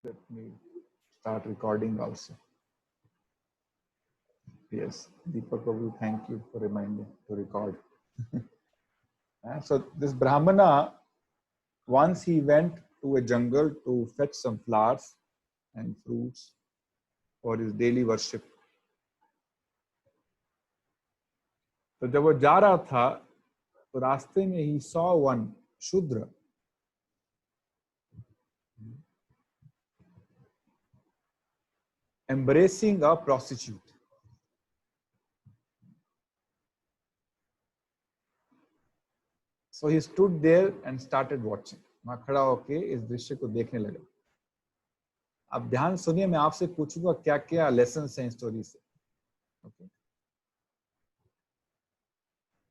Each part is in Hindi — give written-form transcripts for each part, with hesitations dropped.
Let me start recording also. Yes, Deepak Prabhu, thank you for reminding to record. So this Brahmana, once he went to a jungle to fetch some flowers and fruits for his daily worship. तो जब वो जा रहा था तो रास्ते में he saw one Shudra embracing a prostitute. So he stood there and started watching. वहां खड़ा होके इस दृश्य को देखने लगा. अब ध्यान सुनिए, मैं आपसे पूछूंगा क्या क्या लेसन हैं स्टोरी से. Okay.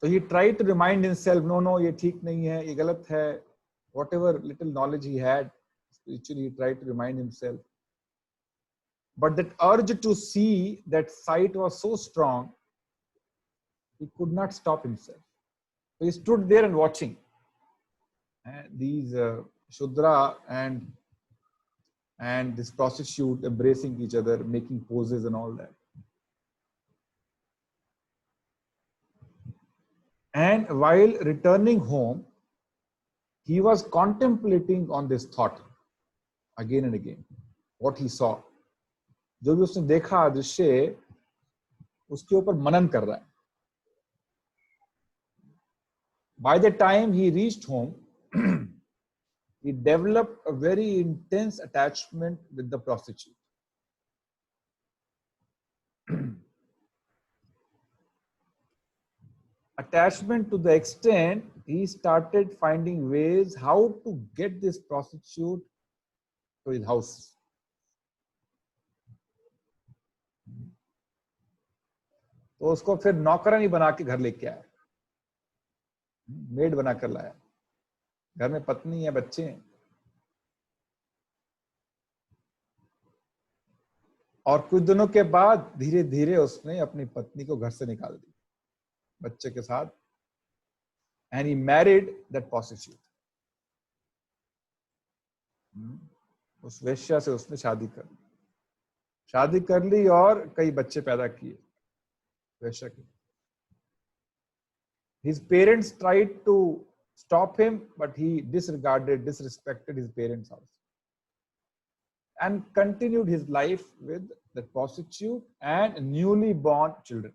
So he tried to remind himself, no, ये ठीक नहीं है, ये गलत है. Whatever little knowledge he had, spiritually he tried to remind himself. But that urge to see that sight was so strong, he could not stop himself. So he stood there and watching these Shudra and this prostitute embracing each other, making poses and all that. And while returning home, he was contemplating on this thought again and again, what he saw. जो भी उसने देखा दृश्य, उसके ऊपर मनन कर रहा है. By the time he reached home, he developed a very intense attachment with the prostitute. Attachment to the extent he started finding ways how to get this prostitute to his house. तो उसको फिर नौकरानी बना के घर लेके आया, मेड बनाकर लाया. घर में पत्नी है, बच्चे हैं. और कुछ दिनों के बाद धीरे धीरे उसने अपनी पत्नी को घर से निकाल दी बच्चे के साथ. And he married that prostitute. उस वेश्या से उसने शादी कर ली और कई बच्चे पैदा किए वेश्या के. His parents tried to stop him, but he disrespected his parents also, and continued his life with the prostitute and newly born children.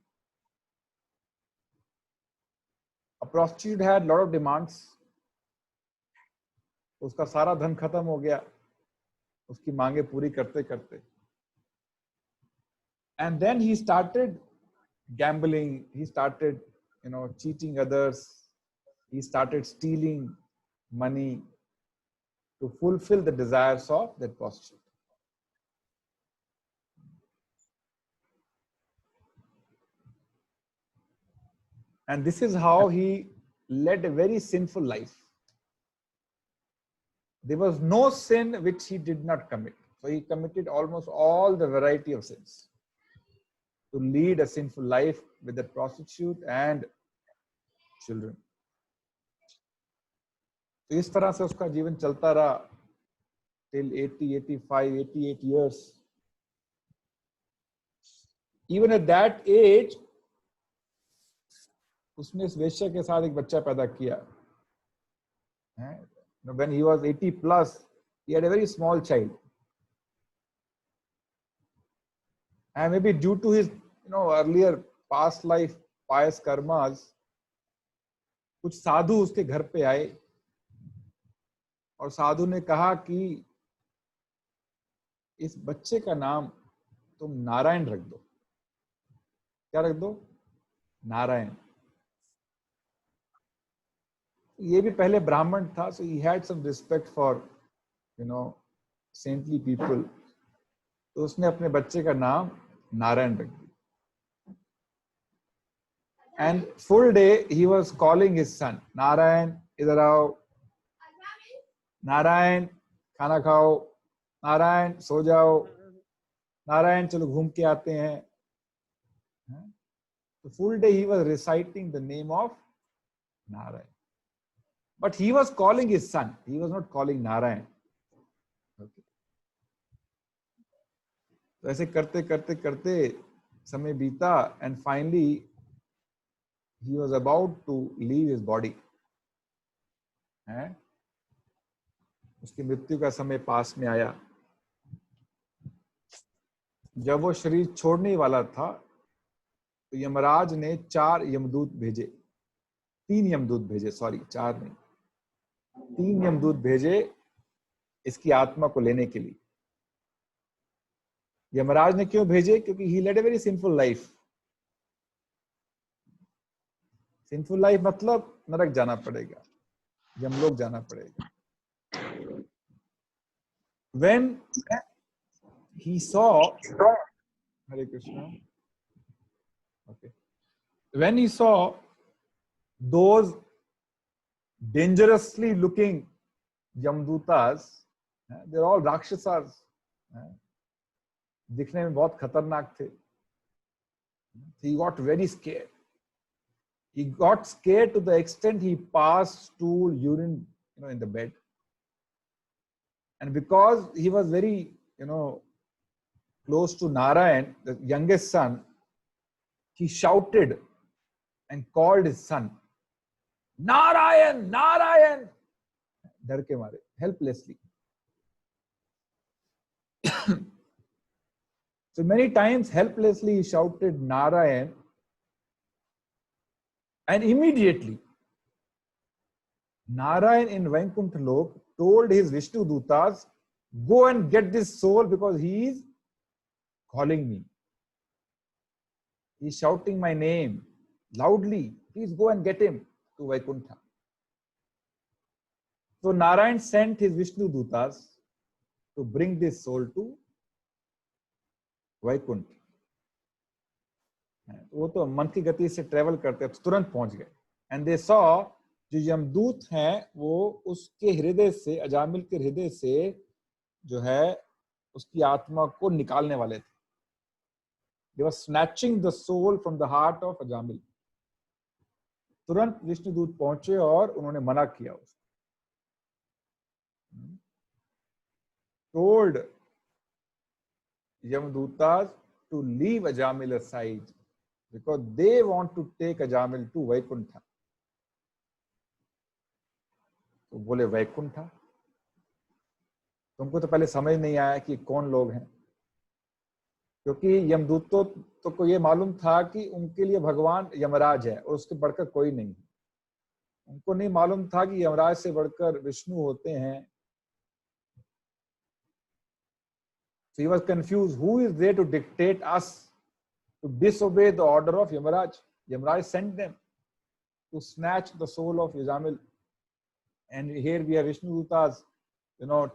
A prostitute had a lot of demands. उसका सारा धन खत्म हो गया उसकी मांगे पूरी करते करते. And then he started gambling. He started, cheating others. He started stealing money to fulfill the desires of that prostitute. And this is how he led a very sinful life. There was no sin which he did not commit. So he committed almost all the variety of sins to lead a sinful life with a prostitute and children. तो इस तरह से उसका जीवन चलता रहा till 80, 85, 88 years. Even at that age, उसने इस वेश्या के साथ एक बच्चा पैदा किया. When he was 80 plus, he had a very small child. And maybe due to his, earlier past life, pious karmas, कुछ साधु उसके घर पे आए और साधु ने कहा कि इस बच्चे का नाम तुम नारायण रख दो. क्या रख दो? नारायण. ये भी पहले ब्राह्मण था, so he had some respect for, saintly people. तो उसने अपने बच्चे का नाम नारायण रख दिया. And full day he was calling his son, Narayan इधर आओ, नारायण खाना खाओ, नारायण सो जाओ, नारायण चलो घूम के आते हैं. The full day he was reciting the name of Narayan. But he was calling his son. He was not calling Narayan. Okay. तो ऐसे करते करते करते समय बीता and finally he was about to leave his body, है, उसकी मृत्यु का समय पास में आया। जब वो शरीर छोड़ने वाला था तो यमराज ने 4 यमदूत भेजे, 3 यमदूत भेजे, सॉरी 4 नहीं, 3 यमदूत भेजे इसकी आत्मा को लेने के लिए। यमराज ने क्यों भेजे? क्योंकि he led a very simple life. Simple life मतलब नरक जाना पड़ेगा, यमलोक जाना पड़ेगा। When he saw, Hare Krishna, okay, when he saw those dangerously looking Yamdutas, they're all Rakshasas, दिखने में बहुत खतरनाक थे। He got very scared. He got scared to the extent he passed stool, urine, in the bed. And because he was very, close to Narayan, the youngest son, he shouted and called his son, Narayan, Narayan, डर के मारे, helplessly. So many times helplessly he shouted Narayan, and immediately Narayan in Vaikuntha Lok told his Vishnu Dutas, go and get this soul because he is calling me. He is shouting my name loudly. Please go and get him to Vaikuntha. So Narayan sent his Vishnu Dutas to bring this soul to Vaikuntha. वो तो मन की गति से ट्रेवल करते तुरंत पहुंच गए। एंड दे सॉ, जो यमदूत हैं वो उसके हृदय से, अजामिल के हृदय से जो है उसकी आत्मा को निकालने वाले थे। They were snatching the soul from the heart of Ajamil. तुरंत विष्णुदूत पहुंचे और उन्होंने मना किया उसको। Told Yamdutas to leave Ajamil aside because they want to take Ajamil to Vaikuntha. तो बोले वैकुंठा? तुमको तो पहले समझ नहीं आया कि कौन लोग हैं, क्योंकि यमदूतों तो को ये मालूम था कि उनके लिए भगवान यमराज है और उसके बढ़कर कोई नहीं। उनको नहीं मालूम था कि यमराज से बढ़कर विष्णु होते हैं। So he was confused. Who is there to dictate us to disobey the order of Yamaraj? Yamaraj sent them to snatch the soul of Ajamil. And here we have Vishnu Dutas,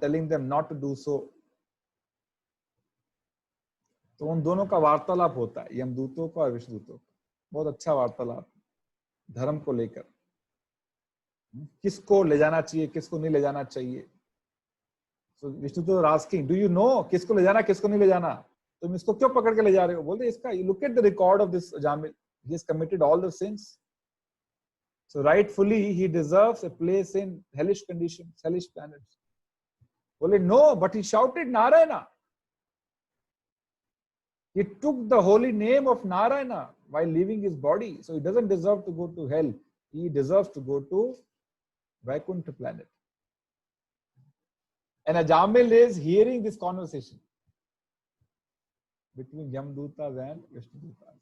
telling them not to do so. तो उन दोनों का वार्तालाप होता है, यमदूतों का और विष्णुदूतों का। बहुत अच्छा वार्तालाप धर्म को लेकर, किसको ले जाना चाहिए, किसको नहीं ले जाना चाहिए। So Vishnudoot are asking, do you know किसको ले जाना, किसको नहीं ले जाना? तुम इसको क्यों पकड़ के ले जा रहे हो? बोलते इसका, look at the record of this Ajamil. He has committed all the sins. So rightfully he deserves a place in hellish conditions, hellish planets. बोले no, but he shouted Narayana. He took the holy name of Narayana while leaving his body. So he doesn't deserve to go to hell. He deserves to go to Vaikuntha planet. And Ajamil is hearing this conversation between Yamdutas and Vishnudutas.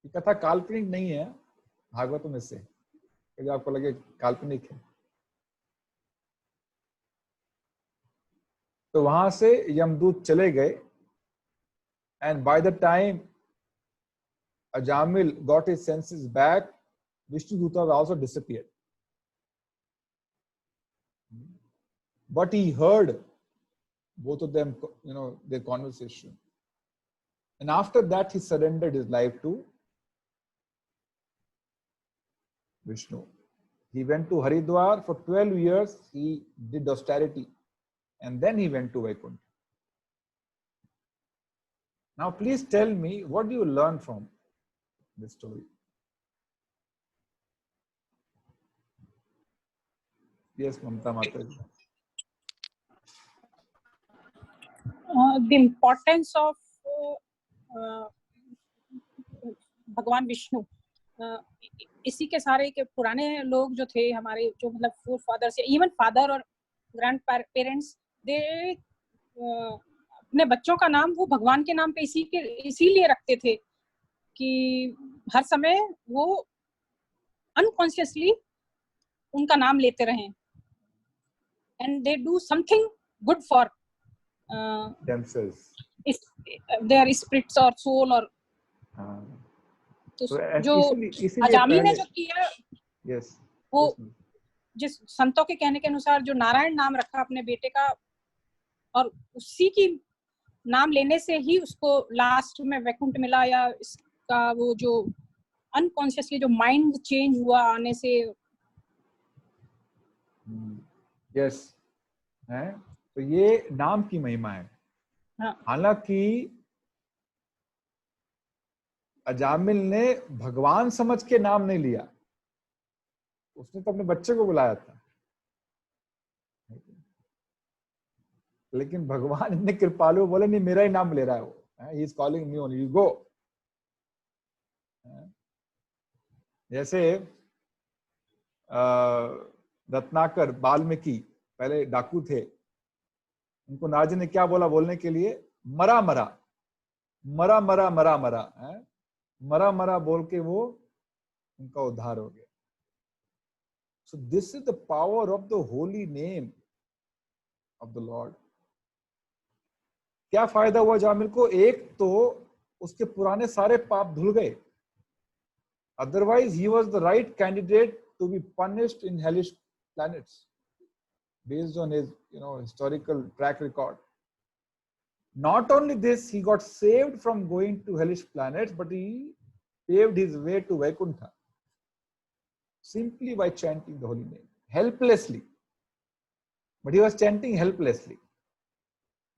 ये कथा काल्पनिक नहीं है, भागवतों में से, कि आपको लगे काल्पनिक है। तो वहां से यमदूत चले गए, and by the time Ajamil got his senses back, Vishnudutas also disappeared. But he heard both of them, their conversation. And after that, he surrendered his life to Vishnu. He went to Haridwar for 12 years. He did austerity. And then he went to Vaikuntha. Now, please tell me, what do you learn from this story? Yes, Mamta Mataji. the importance of भगवान विष्णु, इसी के सारे के पुराने लोग जो थे हमारे, जो मतलब फोर फादर्स, इवन फादर और ग्रैंड पेरेंट्स, दे अपने बच्चों का नाम वो भगवान के नाम पे इसीलिए रखते थे कि हर समय वो अनकॉन्शियसली उनका नाम लेते रहें, and they do something good for themselves, their spirits और सोल। और तो जो अजामी ने जो किया, yes, वो जिस संतों के कहने के अनुसार जो नारायण नाम रखा अपने बेटे का, और उसी की नाम लेने से ही उसको लास्ट में वैकुंठ मिला, या इसका वो जो अनकॉन्शियसली जो माइंड चेंज हुआ आने से। यस है, तो ये नाम की महिमा है। हालांकि अजामिल ने भगवान समझ के नाम नहीं लिया, उसने तो अपने बच्चे को बुलाया था, लेकिन भगवान इतने कृपालु, बोले नहीं मेरा ही नाम ले रहा है वो, he is calling me only, you go. जैसे रत्नाकर वाल्मीकि पहले डाकू थे, उनको नारद ने क्या बोला बोलने के लिए, मरा मरा मरा मरा मरा मरा, मरा मरा बोल के वो उनका उद्धार हो गया। So this is the power of the holy name of the Lord. क्या फायदा हुआ जामिल को? एक तो उसके पुराने सारे पाप धुल गए, otherwise he was the right candidate to be punished in hellish planets based on his historical track record. Not only this, he got saved from going to hellish planets, but he paved his way to Vaikuntha simply by chanting the holy name helplessly. But he was chanting helplessly.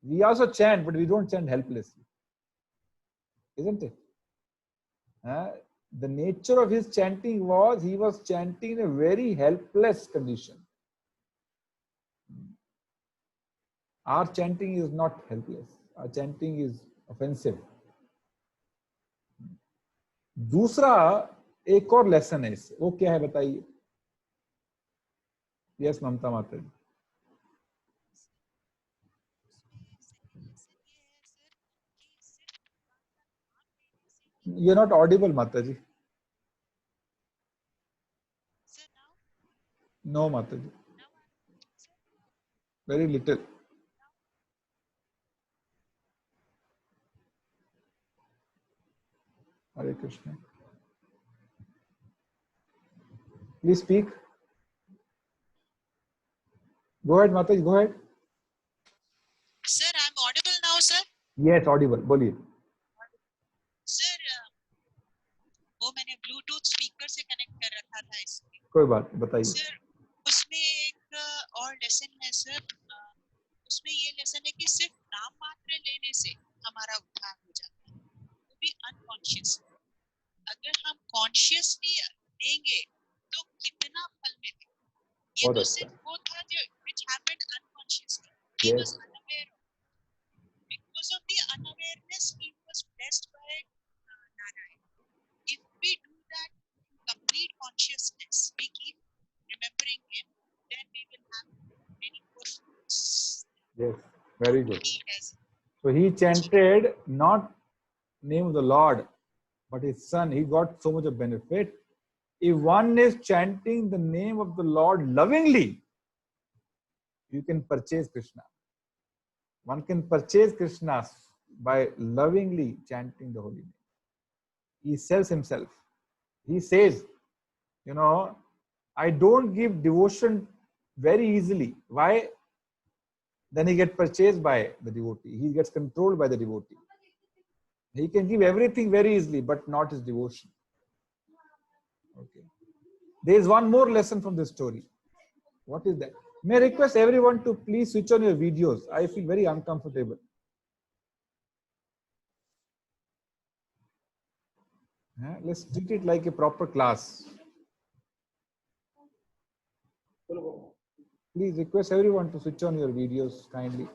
We also chant, but we don't chant helplessly, isn't it? The nature of his chanting was, he was chanting in a very helpless condition. Our chanting is not helpless. Our chanting is offensive. दूसरा एक और लेसन है इससे, वो क्या है बताइए? यस ममता माता जी। यू आर नॉट ऑडिबल माता जी। नो माता जी, very little. Hare Krishna, please speak. Go ahead, Mataji, go ahead. Sir, I'm audible now, sir? Yes, audible. बोलिए। Sir, वो मैंने Bluetooth speaker से connect कर रखा था इसलिए। कोई बात नहीं, बताइए। Sir, उसमें एक और लेसन है sir, उसमें ये लेसन है कि सिर्फ नाम मात्र लेने से हमारा उद्धार हो जाता है, वो भी अनकॉन्शियस। अगर हम कॉन्शियसली लेंगे तो कितना फल मिलेगा। ये तो सिर्फ वो था जो which happened unconsciously. He was unaware. Because of the unawareness, he was blessed by Narayan. If we do that in complete consciousness, we keep remembering him, then we will have many more fruits. Yes, very good. So he chanted not name of the Lord, but his son. He got so much of benefit. If one is chanting the name of the Lord lovingly, you can purchase Krishna. One can purchase Krishna by lovingly chanting the holy name. He sells himself. He says, I don't give devotion very easily. Why? Then he gets purchased by the devotee. He gets controlled by the devotee. He can give everything very easily, but not his devotion. Okay. There is one more lesson from this story. What is that? May I request everyone to please switch on your videos. I feel very uncomfortable. Let's treat it like a proper class. Please request everyone to switch on your videos kindly.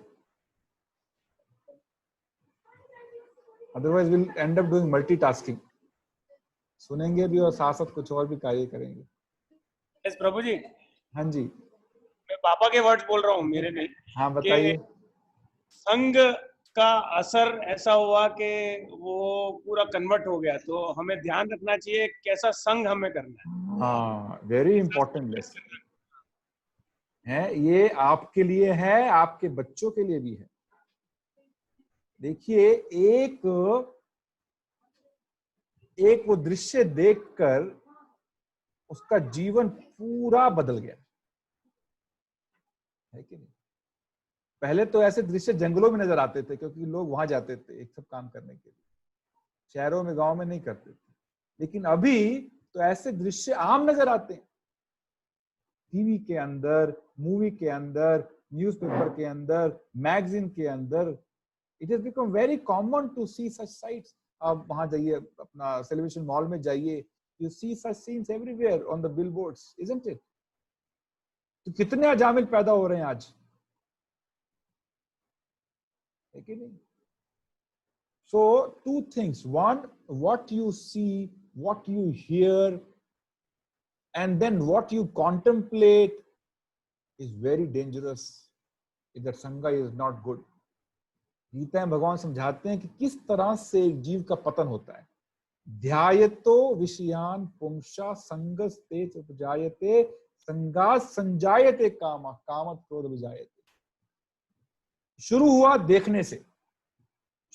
otherwise we'll end up doing multitasking. सुनेंगे भी और साथ साथ कुछ और भी कार्य करेंगे. यस प्रभु जी. हाँ जी. मैं पापा के वर्ड्स बोल रहा हूँ, मेरे नहीं. हाँ बताइए. संघ का असर ऐसा हुआ कि वो पूरा कन्वर्ट हो गया, तो हमें ध्यान रखना चाहिए कैसा संघ हमें करना है. हाँ, वेरी इंपॉर्टेंट लेसन है ये, आपके लिए है, आपके बच्चों के लिए भी है. देखिए, एक वो दृश्य देखकर उसका जीवन पूरा बदल गया है कि नहीं. पहले तो ऐसे दृश्य जंगलों में नजर आते थे क्योंकि लोग वहां जाते थे एक सब काम करने के लिए, शहरों में गांव में नहीं करते थे. लेकिन अभी तो ऐसे दृश्य आम नजर आते हैं, टीवी के अंदर, मूवी के अंदर, न्यूज़पेपर के अंदर, मैगजीन के अंदर. It has become very common to see such sites. आप वहां जाइए, अपना सेलिब्रेशन मॉल में जाइए, you see such scenes everywhere on the billboards, isn't it. तो कितने अजामिल पैदा हो रहे हैं आज, है कि नहीं. So two things: one, what you see, what you hear, and then what you contemplate is very dangerous if that sangha is not good. Gita में भगवान समझाते हैं कि किस तरह से एक जीव का पतन होता है. ध्यायतो विषयान पुंसा संगस्ते उपजायते संगात संजायते कामा कामत क्रोध विजायते. शुरू हुआ देखने से.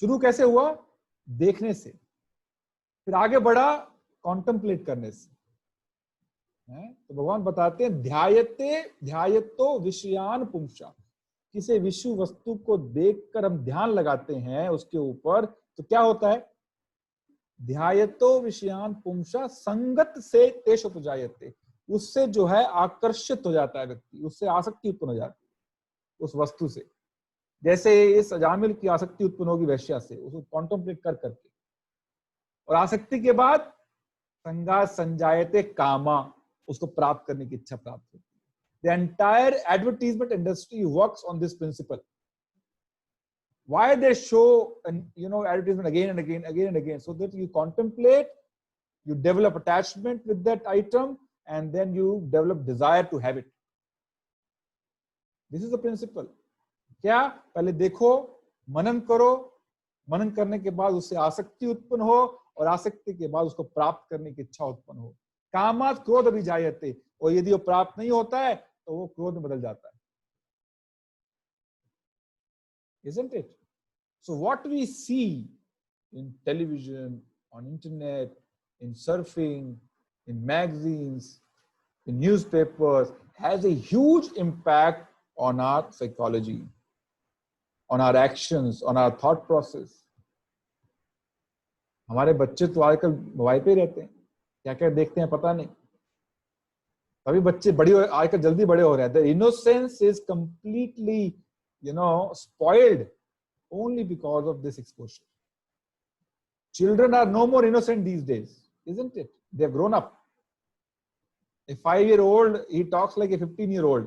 शुरू कैसे हुआ? देखने से. फिर आगे बढ़ा कॉन्टेम्पलेट करने से. तो भगवान बताते हैं ध्यायतो विषयान पुंसा. किसी विषय वस्तु को देखकर हम ध्यान लगाते हैं उसके ऊपर, तो क्या होता है? ध्यायतो विषयान पुंसा संगत से तेष उपजायते. उससे जो है आकर्षित हो जाता है व्यक्ति, उससे आसक्ति उत्पन्न हो जाती है उस वस्तु से. जैसे इस अजामिल की आसक्ति उत्पन्न होगी वैश्या से, उसको कॉन्टेम्पलेट कर करके, और आसक्ति के बाद संगा संजायते कामा, उसको प्राप्त करने की इच्छा प्राप्त होती है. The entire advertisement industry works on this principle. Why they show advertisement again and again, so that you contemplate, you develop attachment with that item, and then you develop desire to have it. This is the principle. क्या? पहले देखो, मनन करो, मनन करने के बाद उससे आसक्ति उत्पन्न हो, और आसक्ति के बाद उसको प्राप्त करने की इच्छा उत्पन्न हो. कामात क्रोध विजायते. और यदि वो प्राप्त नहीं होता है तो वो क्रोध में बदल जाता है. Isn't it? So what we see in television, on internet, in surfing, in magazines, in newspapers has a huge impact on our psychology, on our actions, on our thought process. हमारे बच्चे तो आजकल मोबाइल पे रहते हैं, क्या क्या देखते हैं पता नहीं. तभी बच्चे आजकल जल्दी बड़े हो रहे हैं. The innocence is completely, spoiled only because of this exposure. Children are no more innocent these days, isn't it? They've grown up. A 5-year-old, he talks like a 15-year-old.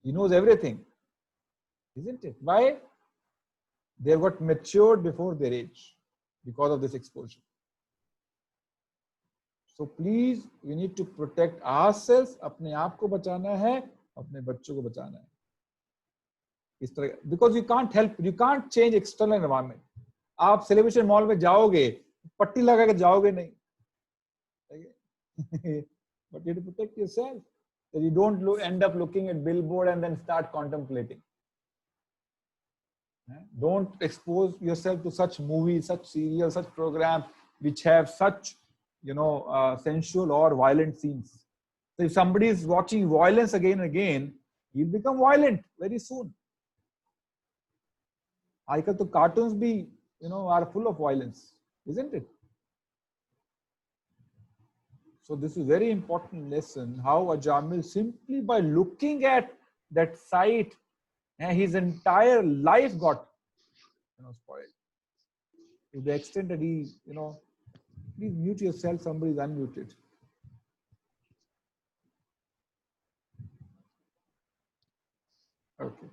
He knows everything, isn't it? Why? They've got matured before their age because of this exposure. So please, we need to protect ourselves. अपने आप को बचाना है, अपने बच्चों को बचाना है. इस तरह, because you can't change external environment. आप सेलिब्रेशन मॉल में जाओगे, पट्टी लगा के जाओगे नहीं. But you have to protect yourself, that you don't end up looking at billboard and then start contemplating. Don't expose yourself to such movies, such serials, such programs which have such, sensual or violent scenes. So if somebody is watching violence again and again, he'll become violent very soon. आजकल तो cartoons भी, are full of violence, isn't it? So this is a very important lesson, how Ajamil, simply by looking at that sight, his entire life got, spoiled. To the extent that he, please mute yourself, somebody is unmuted. Okay.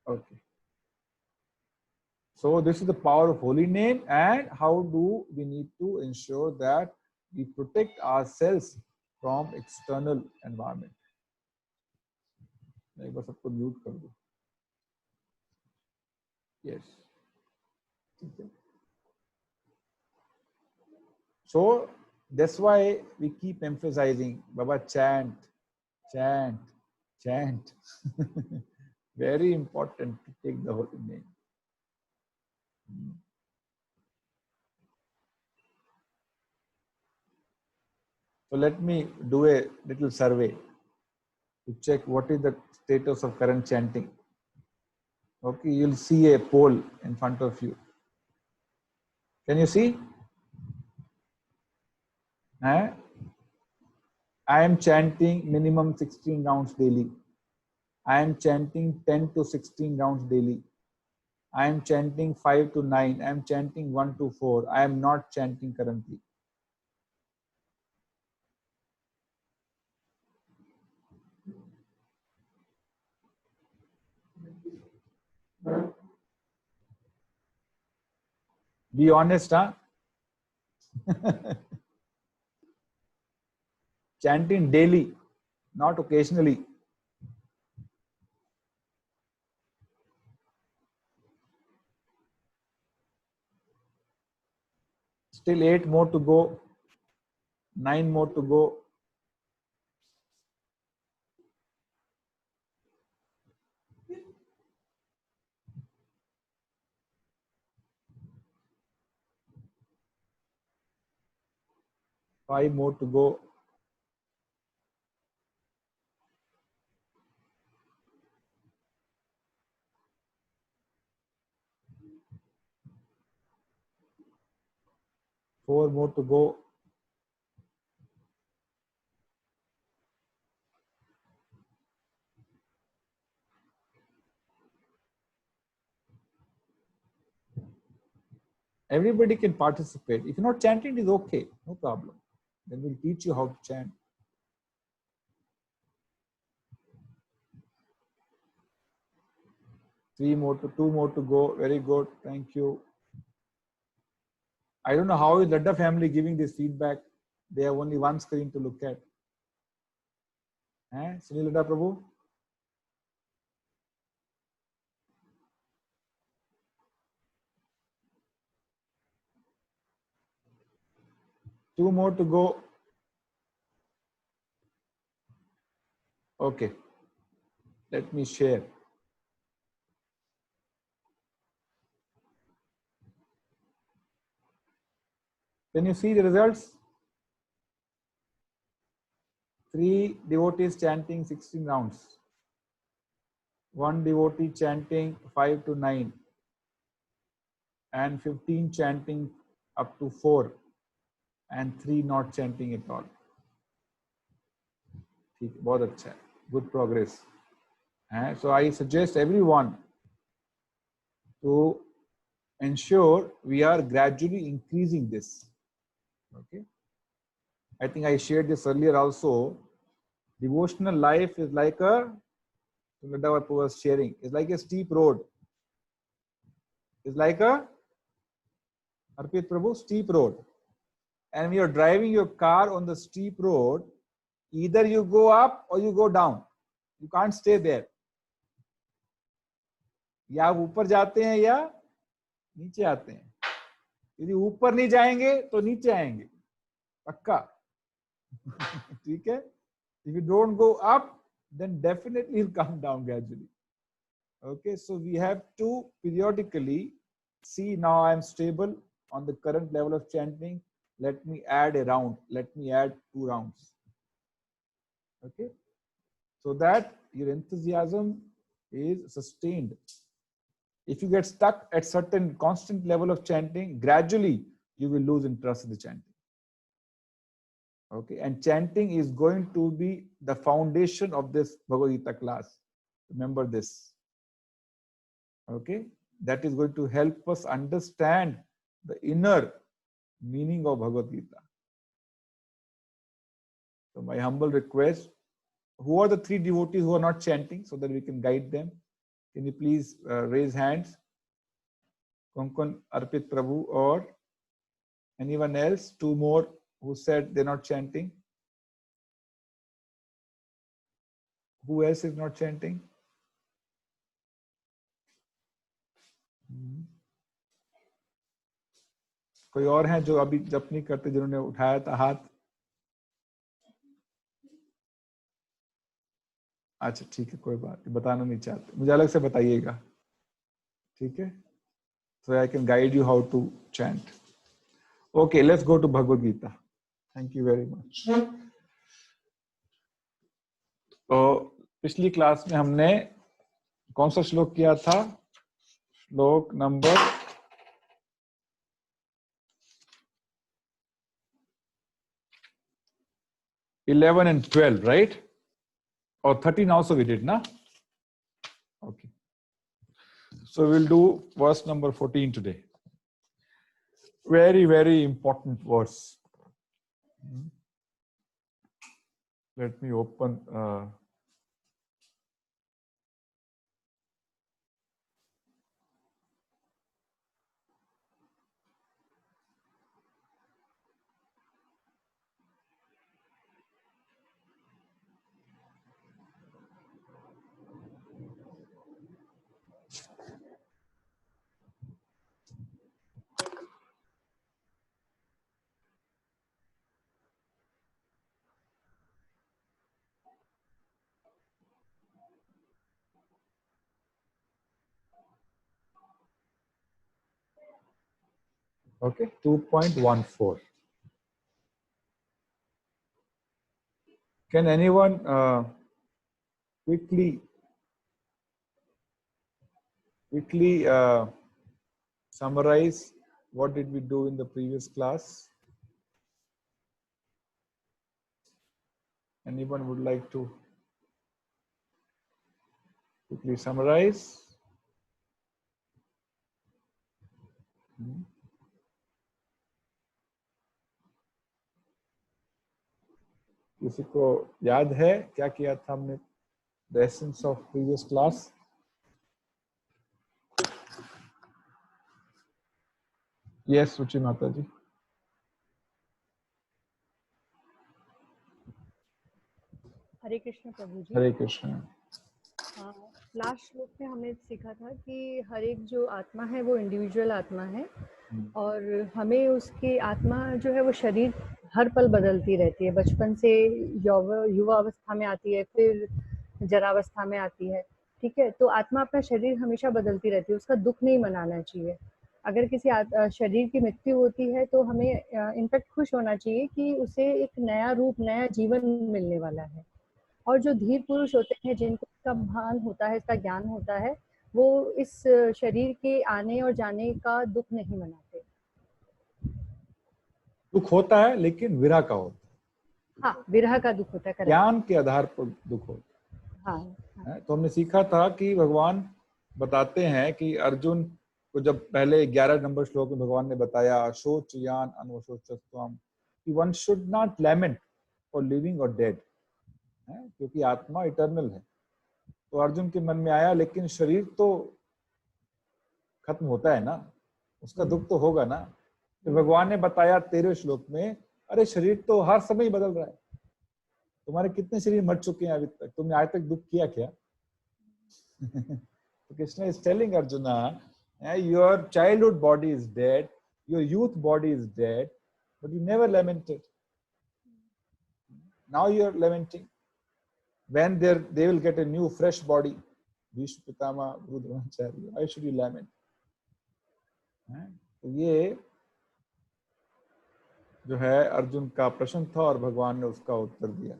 Okay. So this is the power of holy name, and how do we need to ensure that we protect ourselves from external environment. मैं एक बार सबको म्यूट कर दूं. Yes. So that's why we keep emphasizing, Baba, chant, chant, chant. Very important to take the holy name. So let me do a little survey to check what is the status of current chanting. Okay, you'll see a poll in front of you. Can you see? I am chanting minimum 16 rounds daily. I am chanting 10 to 16 rounds daily. I am chanting 5 to 9. I am chanting 1 to 4. I am not chanting currently. Be honest, huh? Chanting daily, not occasionally. Still 8 more to go, 9 more to go. Five more to go. Four more to go. Everybody can participate. If you're not chanting, it is okay, no problem. Then we'll teach you how to chant. Two more to go. Very good. Thank you. I don't know how is Ladda family giving this feedback. They have only one screen to look at. Sunil Ladda Prabhu? Two more to go. Okay. Let me share. Can you see the results? 3 devotees chanting 16 rounds. 1 devotee chanting 5 to 9. And 15 chanting up to 4. And 3 not chanting at all. बहुत अच्छा है. Good progress. So I suggest everyone to ensure we are gradually increasing this. Okay. I think I shared this earlier also. Devotional life is like a, Ladda was sharing, it's like a steep road. It's like a, Arpit Prabhu, steep road. And when you're driving your car on the steep road, either you go up or you go down. You can't stay there. या आप ऊपर जाते हैं या नीचे आते हैं. यदि ऊपर नहीं जाएंगे तो नीचे आएंगे पक्का. ठीक है. If you don't go up, then definitely you'll come down gradually. Okay, so we have to periodically see, now I am stable on the current level of chanting. Let me add a round. Let me add 2 rounds. Okay, so that your enthusiasm is sustained. If you get stuck at certain constant level of chanting, gradually you will lose interest in the chanting. Okay, and chanting is going to be the foundation of this Bhagavad Gita class. Remember this. Okay, that is going to help us understand the inner meaning of Bhagavad Gita. So my humble request, who are the 3 devotees who are not chanting, so that we can guide them? Can you please raise hands? Konkon, Arpit Prabhu, or anyone else? Two more who said they're not chanting. Who else is not chanting? कोई और है जो अभी जप नहीं करते, जिन्होंने उठाया था हाथ? अच्छा ठीक है, कोई बात नहीं, बताना नहीं चाहते, मुझे अलग से बताइएगा, ठीक है? So I can guide you how to chant. Okay, let's go to Bhagavad Gita. Thank you very much. तो पिछली क्लास में हमने कौन सा श्लोक किया था? श्लोक number 11 and 12, right? Or 13 also we did, na? Okay. So we'll do verse number 14 today. Very, very important verse. Let me open. Okay, 2.14. Can anyone quickly summarize what did we do in the previous class? Anyone would like to quickly summarize? किसी को याद है क्या किया था हमने? The essence of previous class. Yes, Suchi Mata ji. हरे कृष्ण प्रभु जी। हरे कृष्ण। लास्ट श्लोक में हमने सीखा था कि हर एक जो आत्मा है वो इंडिविजुअल आत्मा है और हमें उसकी आत्मा जो है वो शरीर हर पल बदलती रहती है। बचपन से युवा अवस्था में आती है, फिर जरावस्था में आती है, ठीक है? तो आत्मा अपना शरीर हमेशा बदलती रहती है, उसका दुख नहीं मनाना चाहिए। अगर किसी शरीर की मृत्यु होती है तो हमें इनफैक्ट खुश होना चाहिए कि उसे एक नया रूप, नया जीवन मिलने वाला है। और जो धीर पुरुष होते हैं, जिनको इसका भान होता है, इसका ज्ञान होता है, वो इस शरीर के आने और जाने का दुख नहीं मनाते। दुख होता है लेकिन विरह का होता है। हाँ, विरह का दुख होता है, ज्ञान के आधार पर दुख होता है। हाँ। तो हमने सीखा था कि भगवान बताते हैं कि अर्जुन को जब पहले 11 नंबर श्लोक में भगवान ने बताया अशोचयान अनवशोचस्त्वम कि one should not lament for living और डेड, क्योंकि आत्मा इटर्नल है। तो अर्जुन के मन में आया लेकिन शरीर तो खत्म होता है ना, उसका दुख तो होगा ना। तो भगवान ने बताया 13वें श्लोक में, अरे शरीर तो हर समय ही बदल रहा है, तुम्हारे कितने शरीर मर चुके हैं अभी तक, तुमने आज तक दुख किया क्या? तो Krishna is telling Arjuna, your childhood body is dead, your youth body is dead, but you never lamented. Now you are lamenting when they will get a new fresh body. Bhishma Pitama Guru Dronacharya, why should you lament? तो ये जो है अर्जुन का प्रश्न था और भगवान ने उसका उत्तर दिया।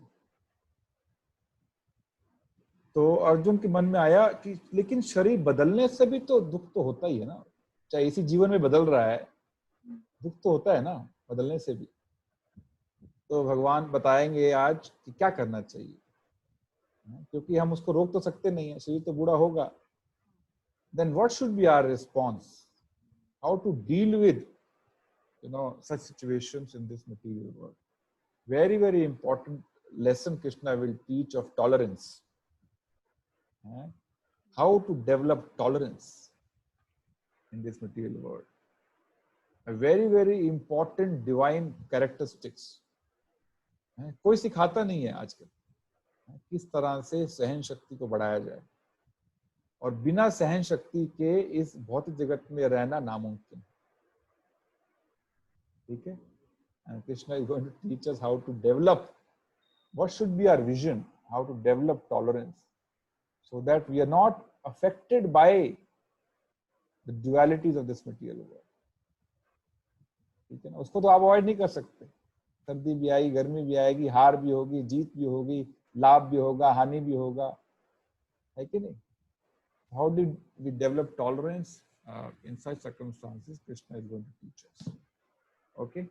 तो अर्जुन के मन में आया कि लेकिन शरीर बदलने से भी तो दुख तो होता ही है ना, चाहे इसी जीवन में बदल रहा है, दुख तो होता है ना बदलने से भी। तो भगवान बताएंगे आज कि क्या करना चाहिए, क्योंकि हम उसको रोक तो सकते नहीं है, शरीर तो बूढ़ा होगा। Then what should be our response? How to deal with such situations in this material world? Very, very important lesson Krishna will teach of tolerance. how to develop tolerance in this material world. A very, very important divine characteristics. कोई सिखाता नहीं है आजकल किस तरह से सहन शक्ति को बढ़ाया जाए, और बिना सहन शक्ति के इस भौतिक जगत में रहना नामुमकिन। ठीक है, and Krishna is going to teach us how to develop, what should be our vision, how to develop tolerance so that we are not affected by the dualities of this material world. ठीक है ना, उसको तो आप अवॉइड नहीं कर सकते। सर्दी भी आएगी, गर्मी भी आएगी, हार भी होगी, जीत भी होगी, लाभ भी होगा, हानि भी होगा, है कि नहीं? How did we develop tolerance in such circumstances? Krishna is going to teach us. Okay?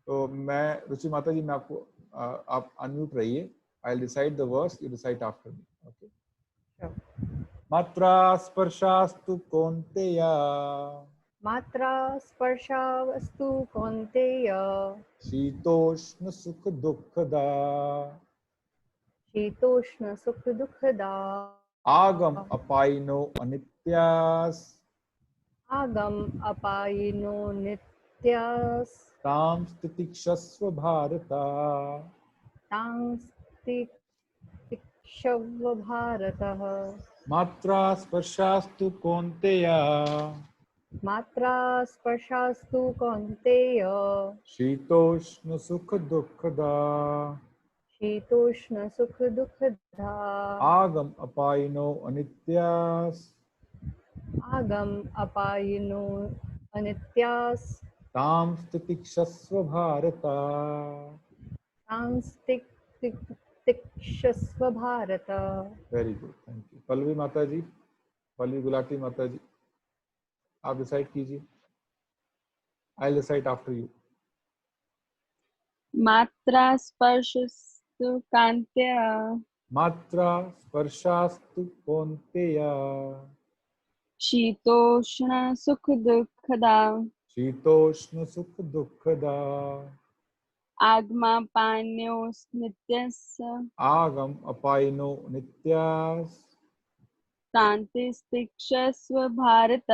तो मैं रुचि माता जी, मैं आपको आप अनम्यूट रहिए। I'll recite the verse, you recite after me. Okay? Sure. मात्रा स्पर्शास्तु कौन्तेय, मात्रा स्पर्शावस्तु कौन्तेय, शीतोष्ण सुख दुःखदा, शीतोष्ण सुख दुःखदा, आगम अपायिनो अनित्यास, आगम अपायिनो नित्यास्, तां स्थितिक्षस्व भारता, तां स्थितिक्षस्व भारतः। मात्रा स्पर्शास्तु कौन्तेय, मात्रा स्पर्शास्तु कौन्तेय, शीतोष्ण सुख दुःखदा, शीतोष्ण सुख दुःखदा, आगम अपायिनो अनित्यास, आगम अपायिनो अनित्यास्, तां स्थितिक्षस्व भारता। तां स्थितिक्षस्व Bharat. Very good, thank you. Pallavi माता जी, पल्लवी गुलाटी माता जी, आप डिसाइड कीजिए। I will decide after you. मात्रा स्पर्शस्तु कान्तेय, मात्रा स्पर्शास्तु कौन्तेय, शीतोष्ण सुख दुःखदा, शीतोष्ण सुख दुःखदा, आगमापान्यो नित्यस्य, आगम अपायिनो नित्यास, शान्तिस्तिक्षस्व भारत।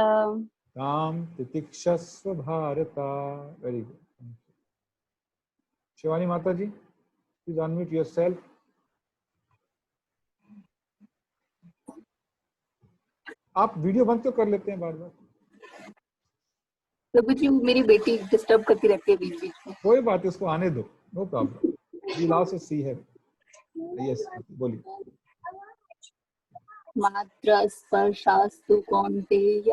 तां तितिक्षस्व Bharata. Very good, thank you. Shivani माता जी, प्लीज अनम्यूट योरसेल्फ। आप वीडियो बंद क्यों कर लेते हैं बार बार? प्रभु जी, मेरी बेटी डिस्टर्ब करती रहती है बीच बीच में। कोई बात है, उसको आने दो, no problem. We will also see her. Yes, बोलिए। मात्रा स्पर्शास्तु कौन्तेय,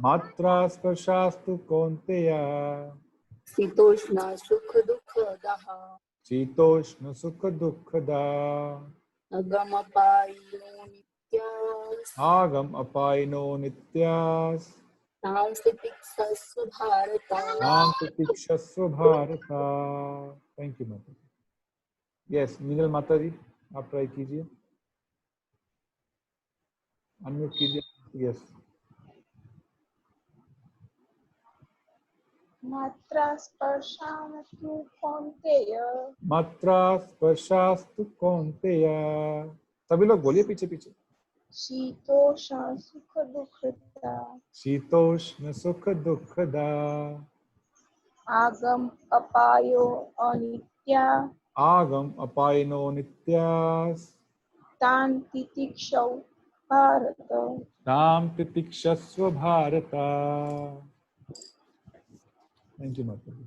मात्रा स्पर्शास्तु कौन्तेय, शीतोष्ण सुख दुःखदः, शीतोष्ण सुख दुःखदा, अगमपायिनो नित्यास्, आगम अपायिनो नित्यास, तां स्थितिक्षस्व भारत। तां तितिक्षस्व भारता। थैंक यू माता जी। यस, मीनल माता जी, आप ट्राई कीजिए, अनम्यूट कीजिए। यस। मात्रा स्पर्शास्तु कौन्तेय, मात्रा स्पर्शास्तु कौन्तेय, सभी लोग बोलिए पीछे पीछे। शीतोष्ण सुख दुःखदा, शीतोष्ण सुख दुःखदा, आगम अपायो अनित्या, आगम अपायिनो नित्यास, तान् तितिक्षौ भारत। तां तितिक्षस्व भारता। थैंक यू माता जी।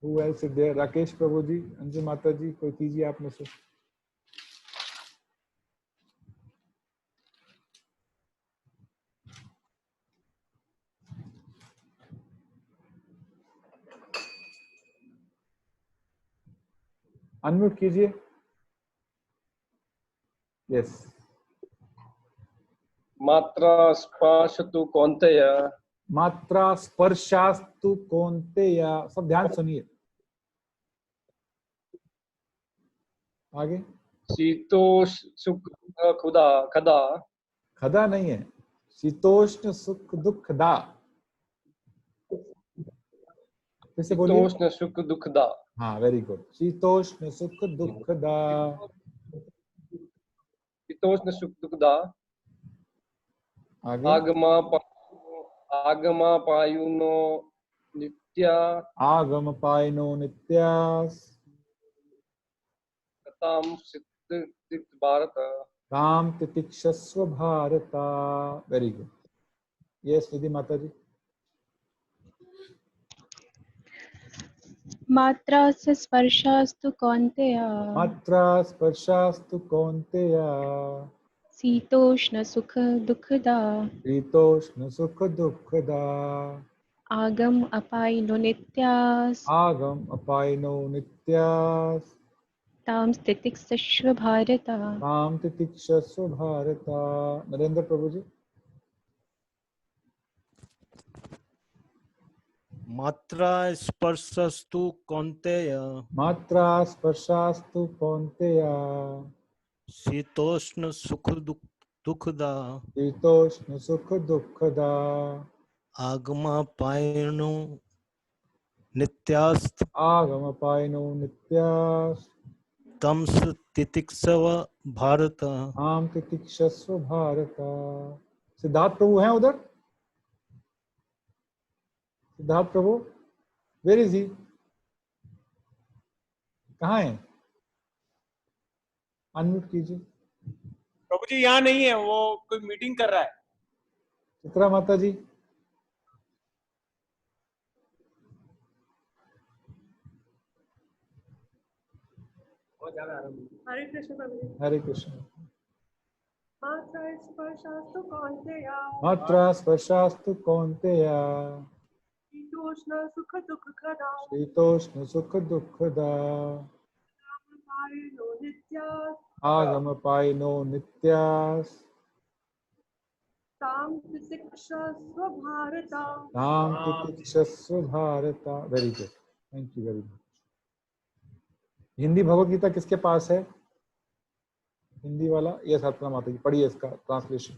Who else is there? Rakesh Prabhu जी, अंजू माता जी, कोई कीजिए आप में से। अनम्यूट कीजिए। यस। मात्रा स्पर्शस्तु कौन्तेय, मात्रा स्पर्शास्तु कौन्तेय, सब ध्यान सुनिए। आगे। शीतोष्ण सुख खदा, खदा नहीं है, शीतोष्ण सुख दुःखदा। फिर से बोलिए। शीतोष्ण सुख दुःखदा। हाँ, वेरी गुड। शीतोष्ण सुख दुःखदा, शीतोष्ण सुख दुखदा आगे आगमापायुनो नित्या आगम पायनो नित्यास कथाम सिद्ध भारत राम तितिक्षस्व भारता। Very good. यस निधि माता जी। मात्रा से स्पर्शास्तु कौन्तेय मात्रा स्पर्शास्तु कौन्तेय शीतोष्ण सुख दुखदा शीतोष्ण सुख दुःखदा आगम अपायिनो नित्यास आगम अपायनो नित्यास ताम स्थितिक्षस्व भारत। राम तितिक्षस्व भारता। नरेंद्र प्रभु जी। मात्रा स्पर्शस्तु कौन्तेय मात्रा स्पर्शास्तु कौन्तेय शीतोष्ण सुख दुखदा शीतोष्ण सुख दुःखदा आगमापायनो नित्यास्त आगम पायनो नित्यास तम तितिक्षव भारत। आम तितिक्षस्व भारता। सिद्धार्थ प्रभु हैं उधर? सिद्धार्थ प्रभु, वेयर इज ही? कहाँ है? अनम्यूट कीजिए। प्रभु जी यहाँ नहीं है, वो कोई मीटिंग कर रहा है। चित्रा माता जी। हरे कृष्ण प्रभु जी। हरे कृष्ण। मात्रा स्पर्शास्तु कौन्तेय मात्रा स्पर्शास्तु कौन्तेय शीतोष्ण सुख दुःखदा शीतोष्ण सुख दुःखदा आगमापायिनो नित्यास आगम पायनो नित्यास ताम तितिक्षस्व भारत। राम तितिक्षस्व Bharata. Very good, thank you very much. Hindi Bhagavad Gita किसके पास है? हिंदी वाला? ये सतना माता जी, पढ़िए इसका translation,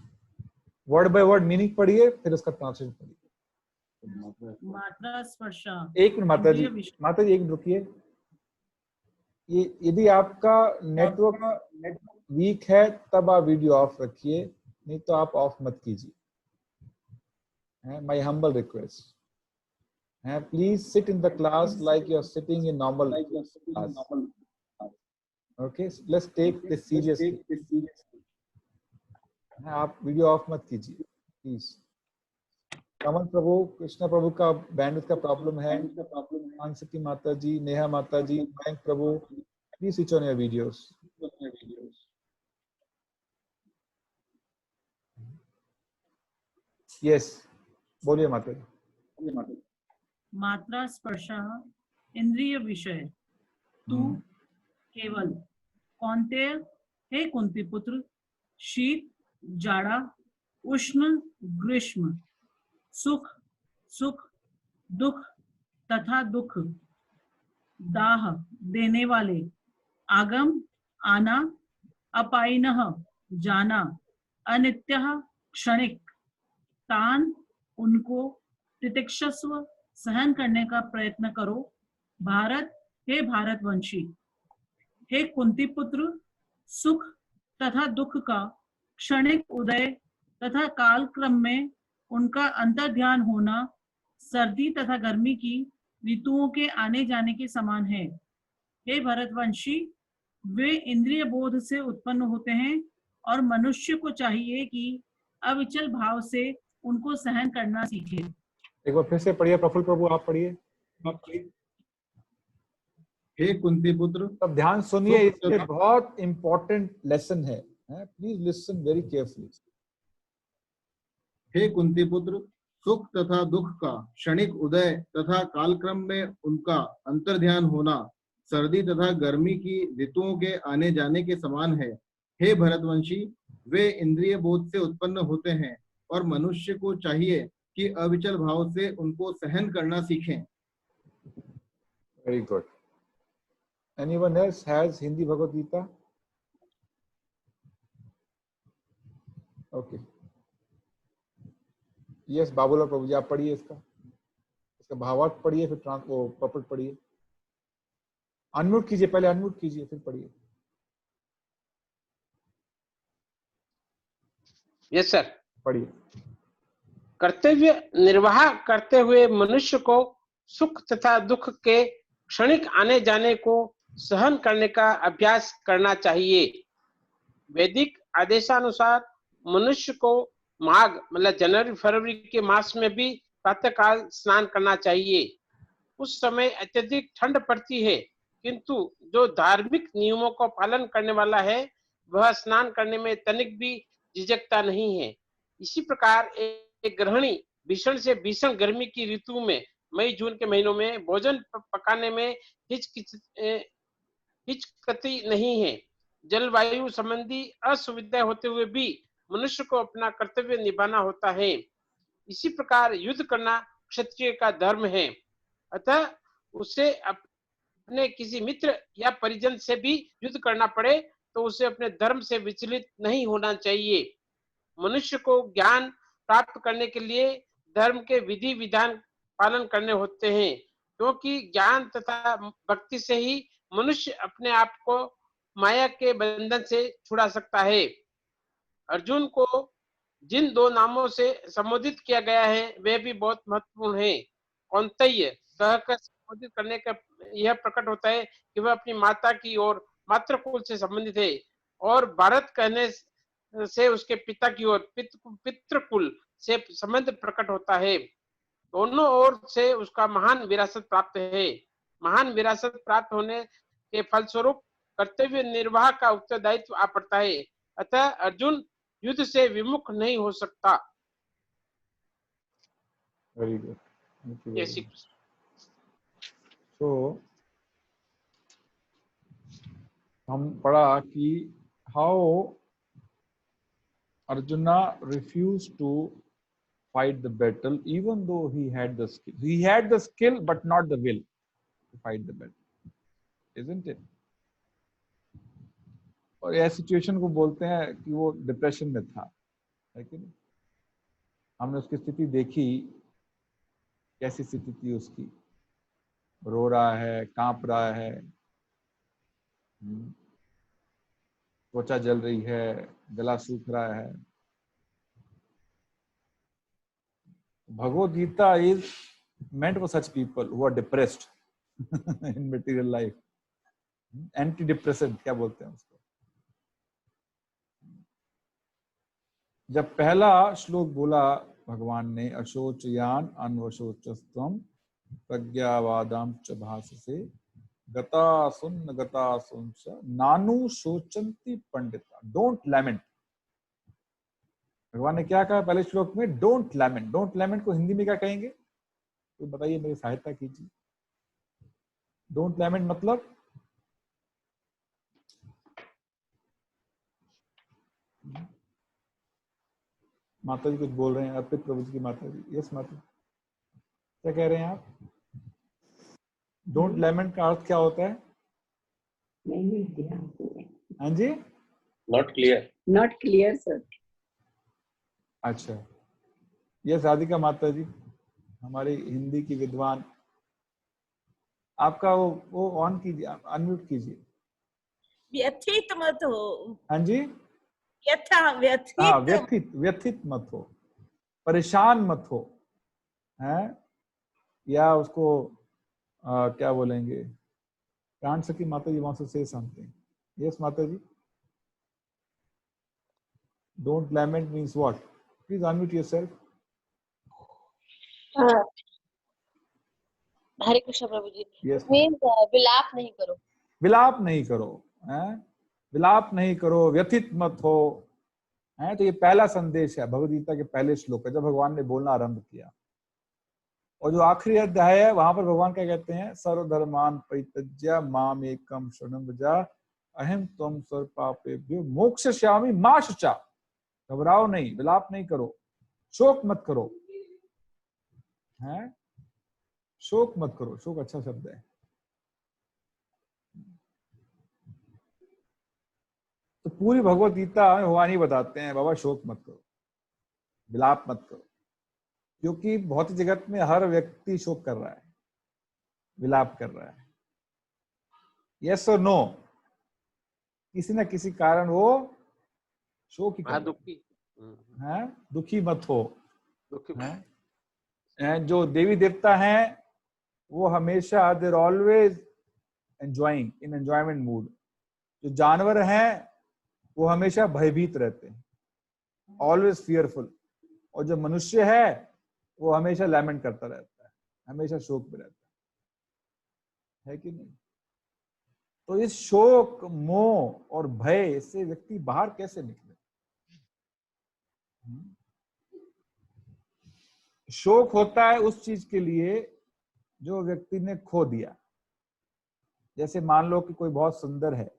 word by word meaning पढ़िए, फिर उसका ट्रांसलेशन पढ़िए। मात्रा स्पर्शा। एक मिनट माता जी, माता जी एक मिनट रुकिए। ये यदि आपका नेटवर्क वीक है तब आप वीडियो ऑफ रखिए, नहीं तो आप ऑफ मत कीजिए। माय हम्बल रिक्वेस्ट है, please sit in the class like you are sitting in normal class. Okay, let's take this seriously. आप वीडियो ऑफ मत कीजिए प्लीज। कमल प्रभु, कृष्णा प्रभु का बैंडविड्थ का प्रॉब्लम है। मानसकी माता जी, नेहा माता जी, मयंक प्रभु, please switch on your videos. Yes, बोलिए माता जी। मात्रा स्पर्शा इंद्रिय विषय तू केवल कौन्तेय, हे कुंती पुत्र, शीत जाड़ा उष्ण ग्रीष्म, सुख सुख दुख तथा दुख, दाह देने वाले, आगम आना, अपायिनः जाना, अनित्यः क्षणिक, तान उनको, तितिक्षस्व सहन करने का प्रयत्न करो। भारत, हे भारतवंशी, हे कुंती पुत्र, सुख तथा दुख का क्षणिक उदय तथा काल क्रम में उनका अंतर ध्यान होना सर्दी तथा गर्मी की ऋतुओं के आने जाने के समान है। हे भरतवंशी, वे इंद्रिय बोध से उत्पन्न होते हैं और मनुष्य को चाहिए कि अविचल भाव से उनको सहन करना सीखे। एक बार फिर से पढ़िए प्रफुल्ल प्रभु, आप पढ़िए। हे कुंती पुत्र, अब ध्यान सुनिए, इसमें बहुत इंपॉर्टेंट लेसन है, प्लीज लिसन वेरी केयरफुली। हे कुंती पुत्र, सुख तथा दुख का क्षणिक उदय तथा कालक्रम में उनका अंतर ध्यान होना सर्दी तथा गर्मी की ऋतुओं के आने जाने के समान है। हे भरतवंशी, वे इंद्रिय बोध से उत्पन्न होते हैं और मनुष्य को चाहिए कि अविचल भाव से उनको सहन करना सीखें। Very good. Anyone else has Hindi Bhagavad Gita? Okay. Yes, Babulal प्रभु जी, आप पढ़िए इसका भावार्थ पढ़िए, फिर वो पपट पढ़िए। अनम्यूट कीजिए, पहले अनम्यूट कीजिए फिर पढ़िए। Yes sir. पढ़िए। कर्तव्य निर्वाह करते हुए मनुष्य को सुख तथा दुख के क्षणिक आने जाने को सहन करने का अभ्यास करना चाहिए। वैदिक आदेशानुसार मनुष्य को माघ मतलब जनवरी फरवरी के मास में भी प्रातःकाल स्नान करना चाहिए। उस समय अत्यधिक ठंड पड़ती है, किंतु जो धार्मिक नियमों का पालन करने वाला है वह स्नान करने में तनिक भी झिझकता नहीं है। इसी प्रकार एक गृहिणी भीषण से भीषण गर्मी की ऋतु में मई जून के महीनों में भोजन पकाने में हिचकती नहीं है। जलवायु संबंधी असुविधा होते हुए भी मनुष्य को अपना कर्तव्य निभाना होता है। इसी प्रकार युद्ध करना क्षत्रिय का धर्म है, अतः उसे अपने किसी मित्र या परिजन से भी युद्ध करना पड़े तो उसे अपने धर्म से विचलित नहीं होना चाहिए। मनुष्य को ज्ञान प्राप्त करने के लिए धर्म के विधि विधान पालन करने होते हैं, क्योंकि ज्ञान तथा भक्ति से ही मनुष्य अपने आप को माया के बंधन से छुड़ा सकता है। अर्जुन को जिन दो नामों से संबोधित किया गया है वे भी बहुत महत्वपूर्ण है। कौन्तेय कहकर संबोधित करने का यह प्रकट होता है कि वह अपनी माता की ओर मातृकुल से संबंधित है, और भारत कहने से उसके पिता की ओर पितृकुल से संबंध प्रकट होता है। दोनों ओर से उसका महान विरासत प्राप्त है। महान विरासत प्राप्त होने के फलस्वरूप कर्तव्य निर्वाह का उत्तरदायित्व आ पड़ता है, अतः अर्जुन युद्ध से विमुख नहीं हो सकता। Very good. जय श्री कृष्ण। तो हम पढ़ा कि how arjuna refused to fight the battle even though he had the skill. He had the skill but not the will to fight the battle, isn't it? और यह सिचुएशन को बोलते हैं कि वो डिप्रेशन में था, है कि नहीं? हमने उसकी स्थिति देखी, कैसी स्थिति थी उसकी, रो रहा है, कांप रहा है, त्वचा जल रही है, गला सूख रहा है। Bhagavad Gita is meant for such people who are depressed in material life. Antidepressant क्या बोलते हैं उसको। जब पहला श्लोक बोला भगवान ने, अशोचयान अन्वशोचस्त्वम प्रज्ञावादाम च भाससे गतासुन नानु शोचंती पंडिता। Don't lament. भगवान ने क्या कहा पहले श्लोक में? Don't lament. डोंट लैमेंट को हिंदी में क्या कहेंगे? तो बताइए, मेरी सहायता कीजिए। डोंट लैमेंट मतलब माता जी कुछ बोल रहे हैं, अर्पित प्रभु जी की माता जी। यस माता जी, क्या कह रहे हैं आप? डोंट लैमेंट का अर्थ क्या होता है? हाँ जी, not clear. Not clear sir. अच्छा, यस राधिका माता जी, हमारी हिंदी की विद्वान। आपका वो ऑन कीजिए, अनम्यूट कीजिए। व्यथित मत हो। हाँ जी, व्यथित। हाँ, व्यथित मत हो, परेशान मत हो, हैं? या उसको क्या बोलेंगे? प्राण सखी माता जी वहां से से समथिंग। यस माता ji, don't lament means what? Please unmute yourself. Hare Krishna प्रभु जी। Yes, विलाप नहीं करो। विलाप नहीं करो, हैं? विलाप नहीं करो, व्यथित मत हो, हैं? तो ये पहला संदेश है भगवद गीता के पहले श्लोक है, जब भगवान ने बोलना आरंभ किया। और जो आखिरी अध्याय है वहां पर भगवान क्या कहते हैं? सर्वधर्मान परित्यज्य माम एकम शरणं व्रज अहम त्वं सर्व पापेभ्यो मोक्षयिष्यामि मा शुचा। घबराओ नहीं, विलाप नहीं करो, शोक मत करो, हैं? शोक मत करो। शोक अच्छा शब्द है। तो पूरी भगवत गीता में भगवान ही बताते हैं, बाबा शोक मत करो, विलाप मत करो, क्योंकि भौतिक जगत में हर व्यक्ति शोक कर रहा है, विलाप कर रहा है। यस और नो? किसी न किसी कारण वो शोक ही कर रहा है। हैं, दुखी मत हो। हैं, जो देवी देवता हैं वो हमेशा देर ऑलवेज एंजॉइंग, इन एंजॉयमेंट मूड। जो जानवर हैं वो हमेशा भयभीत रहते हैं, ऑलवेज फियरफुल। और जो मनुष्य है वो हमेशा लैमेंट करता रहता है, हमेशा शोक में रहता है कि नहीं? तो इस शोक, मोह और भय से व्यक्ति बाहर कैसे निकले? शोक होता है उस चीज के लिए जो व्यक्ति ने खो दिया। जैसे मान लो कि कोई बहुत सुंदर है,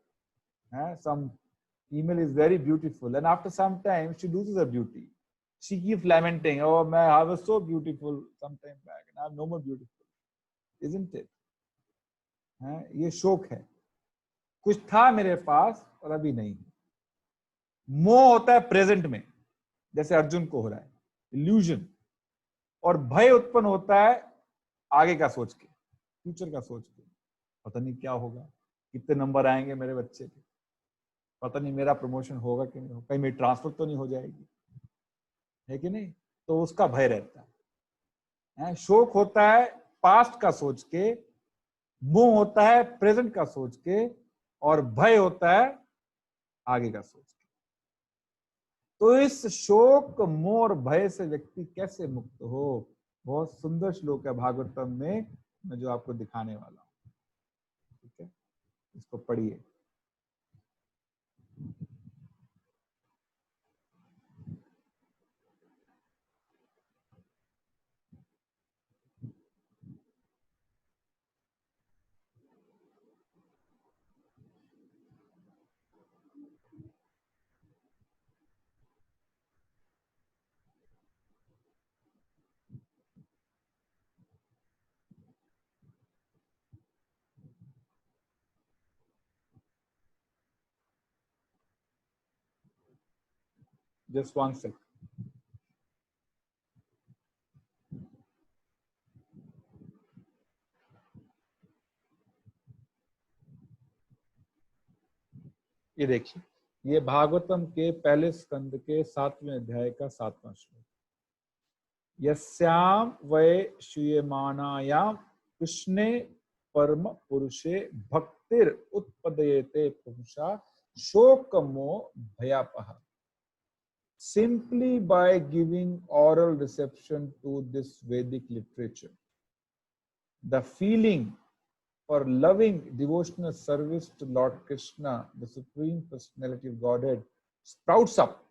some female is very beautiful and after some time she loses her beauty. She keeps lamenting, oh I was so beautiful some time back and I'm no more beautiful, isn't it? ये शोक है, कुछ था मेरे पास और अभी नहीं। मोह होता है प्रेजेंट में, जैसे अर्जुन को हो रहा है, इल्यूजन। और भय उत्पन्न होता है आगे का सोच के, फ्यूचर का सोच के, पता नहीं क्या होगा, कितने नंबर आएंगे मेरे बच्चे के, पता नहीं मेरा प्रमोशन होगा कि नहीं होगा, कहीं मेरी ट्रांसफर तो नहीं हो जाएगी, है कि नहीं? तो उसका भय रहता है। शोक होता है पास्ट का सोच के, मोह होता है प्रेजेंट का सोच के, और भय होता है आगे का सोच के। तो इस शोक, मोह और भय से व्यक्ति कैसे मुक्त हो? बहुत सुंदर श्लोक है भागवतम में, मैं जो आपको दिखाने वाला हूं। ठीक है, इसको पढ़िए। Just one sec. ये देखिए, ये भागवतम के पहले स्कंद के 7वें अध्याय का 7वां श्लोक। यस्याम वै श्रूयमाणायाम कृष्णे परम पुरुषे भक्तिर उत्पद्यते पुरुषा शोकमो भयापहा। Simply by giving oral reception to this Vedic literature, the feeling for loving devotional service to Lord Krishna, the Supreme Personality of Godhead, sprouts up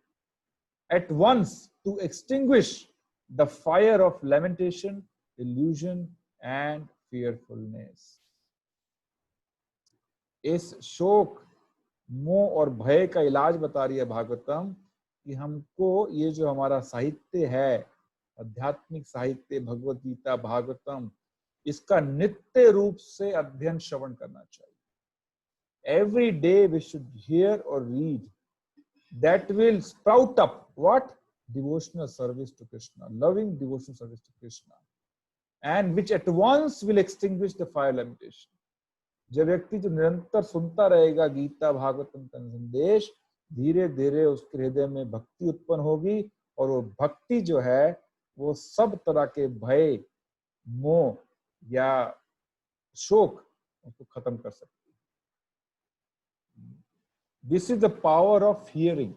at once to extinguish the fire of lamentation, illusion, and fearfulness. इस शोक, मोह और भय का इलाज बता रही है भागवतम कि हमको ये जो हमारा साहित्य है, आध्यात्मिक साहित्य, भगवत गीता, भागवतम, इसका नित्य रूप से अध्ययन श्रवण करना चाहिए। Every day we should hear or read. That will sprout up what? Devotional service to Krishna, loving devotional service to Krishna, and which at once will extinguish the fire lamentation. जब व्यक्ति जो निरंतर सुनता रहेगा गीता भागवतम का संदेश, धीरे धीरे उसके हृदय में भक्ति उत्पन्न होगी, और वो भक्ति जो है वो सब तरह के भय, मोह या शोक उसको खत्म कर सकती है। This is the power of hearing.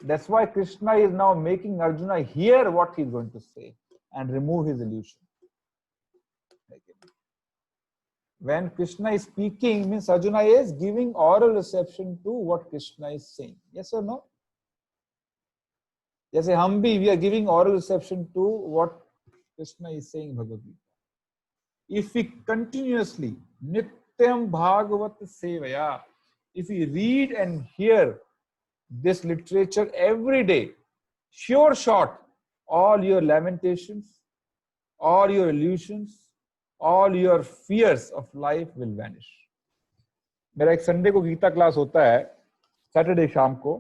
That's why Krishna is now making Arjuna hear what he is going to say and remove his illusion. When Krishna is speaking, means Arjuna is giving oral reception to what Krishna is saying. Yes or no? जैसे हम भी we are giving oral reception to what Krishna is saying in Bhagavad Gita. If we continuously nityam bhagavat sevaya, if we read and hear this literature every day, sure shot, all your lamentations, all your illusions, all your fears of life will vanish. मेरा एक संडे को गीता क्लास होता है, सैटरडे शाम को,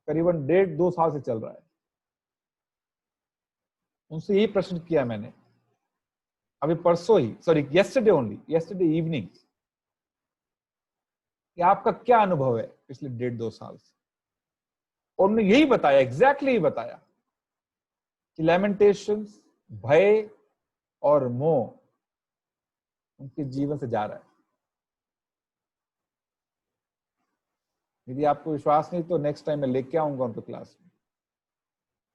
करीबन 1.5-2 साल से चल रहा है। उनसे यही प्रश्न किया मैंने अभी परसों ही, sorry yesterday only, yesterday evening, कि आपका क्या अनुभव है पिछले 1.5-2 साल से? उन्होंने यही बताया, एग्जैक्टली यही बताया कि लैमेंटेशंस, भय और मोह उनके जीवन से जा रहा है। यदि आपको विश्वास नहीं तो नेक्स्ट टाइम मैं लेके आऊंगा उनके क्लास में।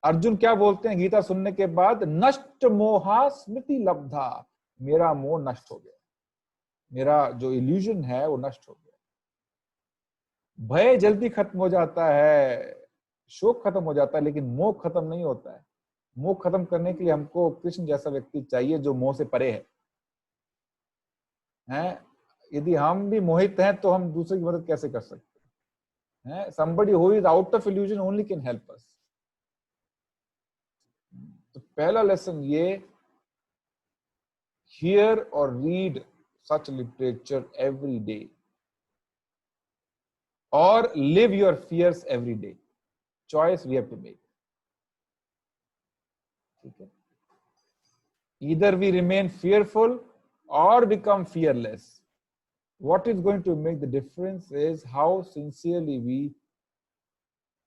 अर्जुन क्या बोलते हैं गीता सुनने के बाद? नष्ट मोहा स्मृति लब्धा, मेरा मोह नष्ट हो गया, मेरा जो इल्यूजन है वो नष्ट हो गया। भय जल्दी खत्म हो जाता है, शोक खत्म हो जाता है, लेकिन मोह खत्म नहीं होता है। मोह खत्म करने के लिए हमको कृष्ण जैसा व्यक्ति चाहिए जो मोह से परे है? यदि हम भी मोहित हैं तो हम दूसरे की मदद कैसे कर सकते हैं? Somebody who is out of illusion only can help us. तो पहला लेसन ये, hear or read such literature every day or live your fears every day. Choice we have to make. ठीक है? Either we remain fearful or become fearless. What is going to make the difference is how sincerely we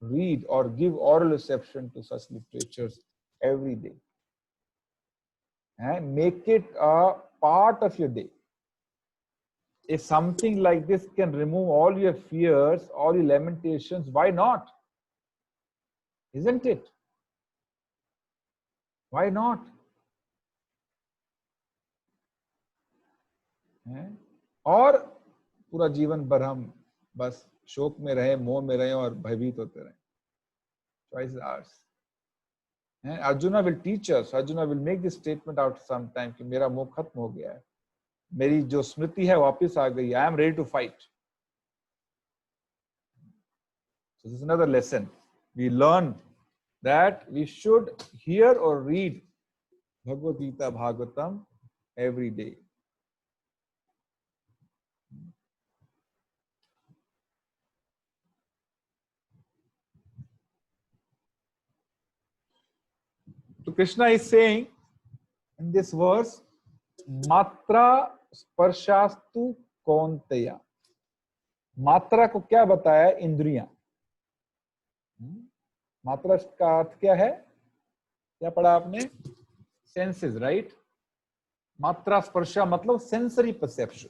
read or give oral reception to such literatures every day. And make it a part of your day. If something like this can remove all your fears, all your lamentations, why not? Isn't it? Why not? और पूरा जीवन भर हम बस शोक में रहे, मोह में रहे और भयभीत होते रहे। Choice is ours. Arjuna will teach us. Arjuna will make this statement out sometime कि मेरा मोह खत्म हो गया है, मेरी जो स्मृति है वापस आ गई। I am ready to fight. So this is another lesson. We learn that we should hear or read Bhagavad Gita, Bhagavatam every day. So Krishna is saying in this verse, Matra Sparshastu Kaunteya. मात्रा को क्या बताया? इंद्रियां। मात्रा का अर्थ क्या है? क्या पढ़ा आपने? Senses, right? मात्रा स्पर्शा मतलब सेंसरी परसेप्शन।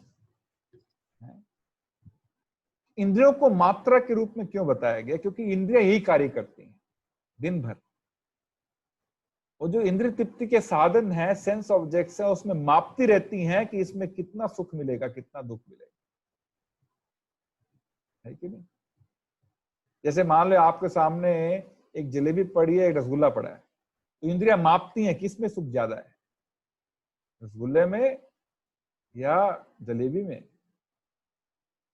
इंद्रियों को मात्रा के रूप में क्यों बताया गया? क्योंकि इंद्रियां यही कार्य करती हैं दिन भर। वो जो इंद्रिय तृप्ति के साधन है, सेंस ऑब्जेक्ट्स है, उसमें मापती रहती हैं कि इसमें कितना सुख मिलेगा, कितना दुख मिलेगा, है कि नहीं? जैसे मान लो आपके सामने एक जलेबी पड़ी है, एक रसगुल्ला पड़ा है, तो इंद्रियां मापती हैं किसमें सुख ज्यादा है, रसगुल्ले में या जलेबी में?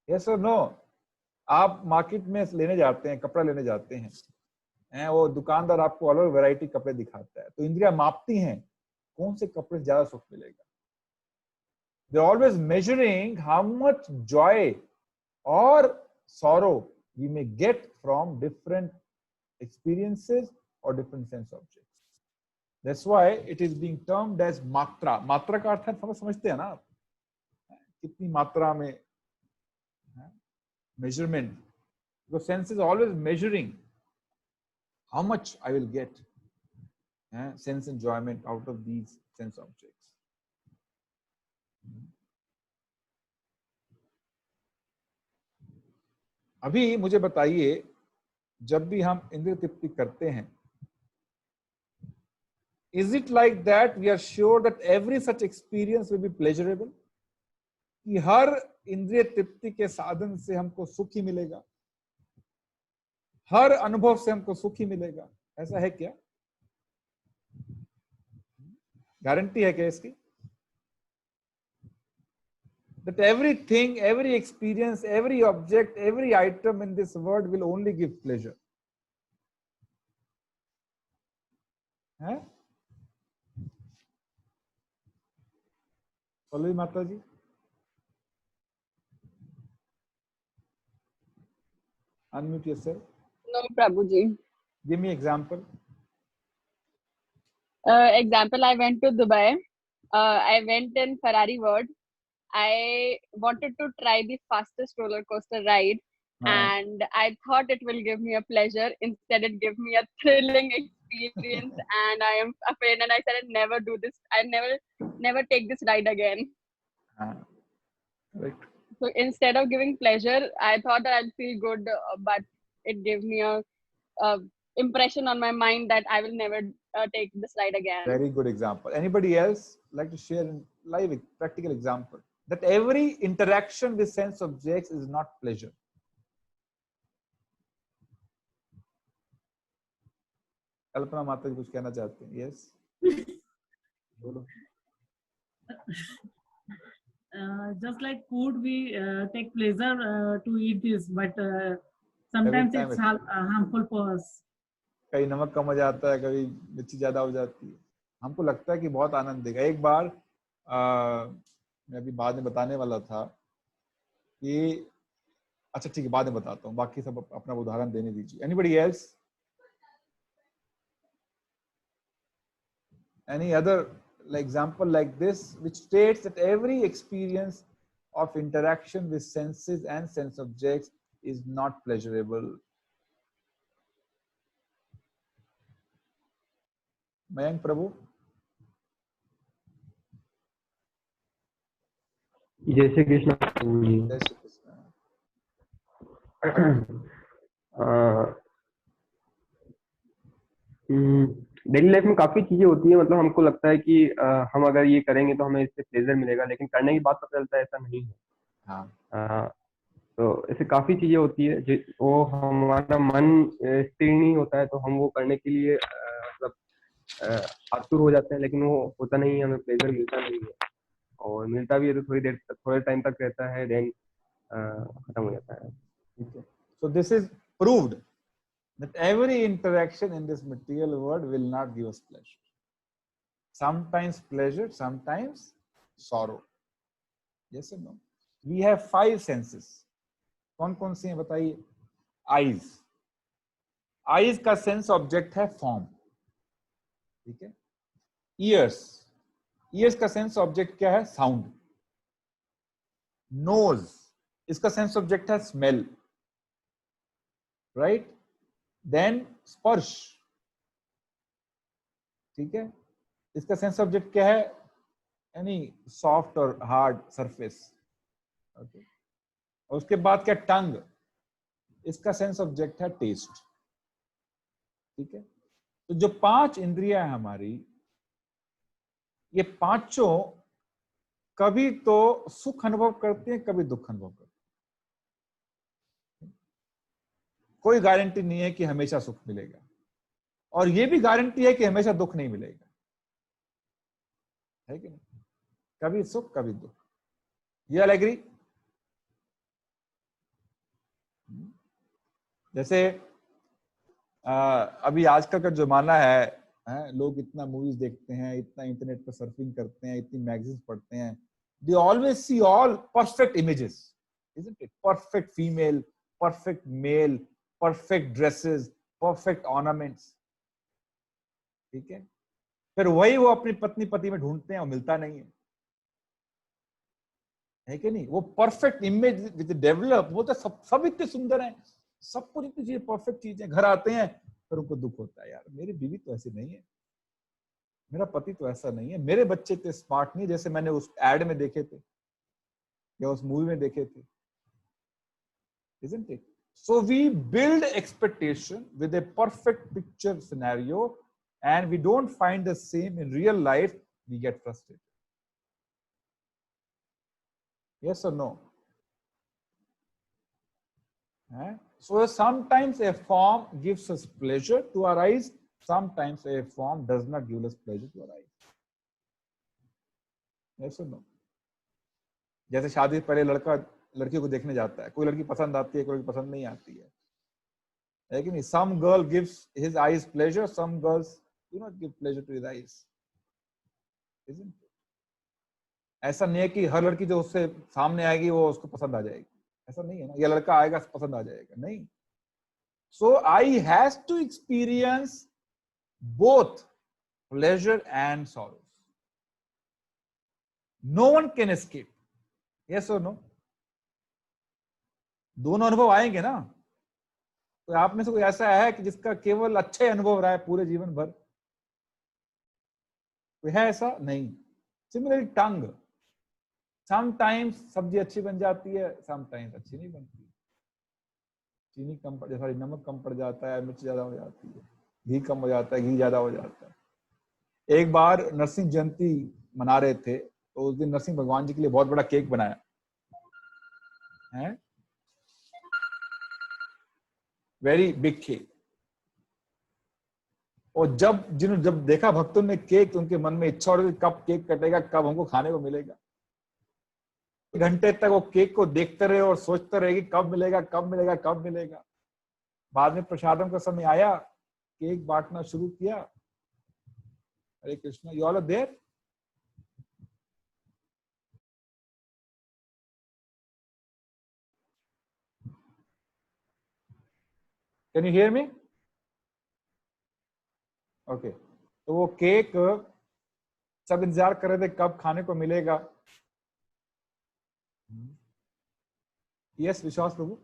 यस और नो? आप मार्केट में लेने जाते हैं, कपड़ा लेने जाते हैं, वो दुकानदार आपको अलग वैरायटी कपड़े दिखाता है, तो इंद्रियां मापती हैं कौन से कपड़े से ज्यादा सुख मिलेगा। They are always measuring how much joy और sorrow we may get from different experiences or different sense objects. That's why it is being termed as matra. मात्रा का अर्थ है, समझते हैं ना आप? कितनी मात्रा में measurement. The sense is always measuring how much I will get sense enjoyment out of these sense objects. अभी मुझे बताइए, जब भी हम इंद्रिय तृप्ति करते हैं, is it like that we are sure that every such experience will be pleasurable? कि हर इंद्रिय तृप्ति के साधन से हमको सुख ही मिलेगा, हर अनुभव से हमको सुख ही मिलेगा, ऐसा है क्या? गारंटी है क्या इसकी? That everything, every experience, every object, every item in this world will only give pleasure. है? Follow Mata ji? Unmute yourself. No, Prabhuji. Give me example. Example, I went to Dubai. I went in Ferrari World. I wanted to try the fastest roller coaster ride, and I thought it will give me a pleasure. Instead, it gave me a thrilling experience, and I am afraid. And I said, I'd never do this. I never take this ride again. Correct. So instead of giving pleasure, I thought that I'd feel good, but it gave me a impression on my mind that I will never take this ride again. Very good example. Anybody else like to share a live practical example that every interaction with sense objects is not pleasure? कल्पना माता जी कुछ कहना चाहते हैं? Yes. बोलो. Just like food, we take pleasure to eat this, but sometimes it's harmful for us. कहीं नमक कम हो जाता है, कभी मिर्ची ज्यादा हो जाती है. हमको लगता है कि बहुत आनंद देगा. एक बार मैं अभी बाद में बताने वाला था कि अच्छा ठीक है बाद में बताता हूँ, बाकी सब अपना उदाहरण देने दीजिए. Anybody else? Any other example like this which states that every experience of interaction with senses and sense objects is not pleasurable? Mayank Prabhu? जय श्री कृष्ण जी. जय श्री कृष्ण. डेली लाइफ में काफी चीजें होती है, मतलब हमको लगता है कि हम अगर ये करेंगे तो हमें इससे प्लेजर मिलेगा, लेकिन करने के बाद पता चलता है ऐसा नहीं है. हाँ. तो ऐसे काफी चीजें होती है जो वो हमारा मन स्थिर नहीं होता है, तो हम वो करने के लिए मतलब आतुर हो जाते हैं, लेकिन वो होता नहीं है, हमें प्लेजर मिलता नहीं है, और मिलता भी है तो थोड़े टाइम तक रहता है, देन खत्म हो जाता है. So this is proved that every interaction in this material world will not give us pleasure. Sometimes pleasure, sometimes sorrow. Yes or no? We have 5 senses. कौन-कौन से हैं बताइए? Eyes. Eyes का sense object है form. ठीक है? Ears. Ears का sense object क्या है? Sound. Nose. इसका sense object है smell. Right? Then स्पर्श. ठीक है? इसका सेंस ऑब्जेक्ट क्या है? यानी सॉफ्ट और हार्ड सरफेस. ओके. और उसके बाद क्या? टंग. इसका सेंस ऑब्जेक्ट है टेस्ट. ठीक है? तो जो 5 इंद्रियां हैं हमारी, ये पांचों कभी तो सुख अनुभव करते हैं, कभी दुख अनुभव करते हैं. कोई गारंटी नहीं है कि हमेशा सुख मिलेगा, और ये भी गारंटी है कि हमेशा दुख नहीं मिलेगा, है कि नहीं? कभी सुख कभी दुख. ये ऑल एग्री? जैसे अभी आजकल का जमाना है, लोग इतना मूवीज देखते हैं, इतना इंटरनेट पर सर्फिंग करते हैं, इतनी मैगजीन्स पढ़ते हैं. They always see all perfect images, isn't it? Perfect female, perfect male, perfect dresses, perfect ornaments. ठीक है? फिर वही वो अपनी पत्नी पति में ढूंढते हैं और मिलता नहीं है कि नहीं? वो परफेक्ट इमेज विद डेवलप, वो तो सब इतने सुंदर हैं, सब कुछ इतनी चीजें परफेक्ट चीजें, घर आते हैं फिर उनको दुख होता है, यार मेरी बीवी तो ऐसी नहीं है, मेरा पति तो ऐसा नहीं है, मेरे बच्चे इतने स्मार्ट नहीं जैसे मैंने उस एड में देखे थे या उस मूवी में देखे थे. Isn't it? So we build expectation with a perfect picture scenario, and we don't find the same in real life. We get frustrated. Yes or no? So sometimes a form gives us pleasure to our eyes. Sometimes a form does not give us pleasure to our eyes. Yes or no? जैसे शादी से पहले लड़का लड़की को देखने जाता है, कोई लड़की पसंद आती है, कोई लड़की पसंद नहीं आती है कि नहीं? Some girl gives his eyes pleasure, some girls do not give pleasure to his eyes. Isn't it? ऐसा नहीं है कि हर लड़की जो उससे सामने आएगी वो उसको पसंद आ जाएगी, ऐसा नहीं है ना. या लड़का आएगा पसंद आ जाएगा, नहीं. So eye has to experience both pleasure and sorrow. No one can escape. Yes or no? दोनों अनुभव आएंगे ना। तो आप में से कोई ऐसा है कि जिसका केवल अच्छे अनुभव रहा है पूरे जीवन भर? कोई है ऐसा? नहीं। सिमिलरली टंग, समटाइम्स सब्जी अच्छी बन जाती है, समटाइम्स अच्छी नहीं बनती। चीनी कम पड़, सॉरी नमक कम पड़ जाता है, मिर्च ज्यादा हो जाती है, घी कम हो जाता है, घी ज्यादा हो जाता है। एक बार नरसिंह जयंती मना रहे थे, तो उस दिन नरसिंह भगवान जी के लिए बहुत बड़ा केक बनाया है, वेरी बिग केक। और जब देखा भक्तों ने केक, तो उनके मन में इच्छा हो रही थी कब केक कटेगा, कब हमको खाने को मिलेगा। घंटे तक वो केक को देखते रहे और सोचते रहे कि कब मिलेगा, कब मिलेगा, कब मिलेगा। बाद में प्रसादम का समय आया, केक बांटना शुरू किया। Hare Krishna, you all are there? Can you hear me? Okay. तो वो केक सब इंतजार कर रहे थे कब खाने को मिलेगा। यस विश्वास प्रभु।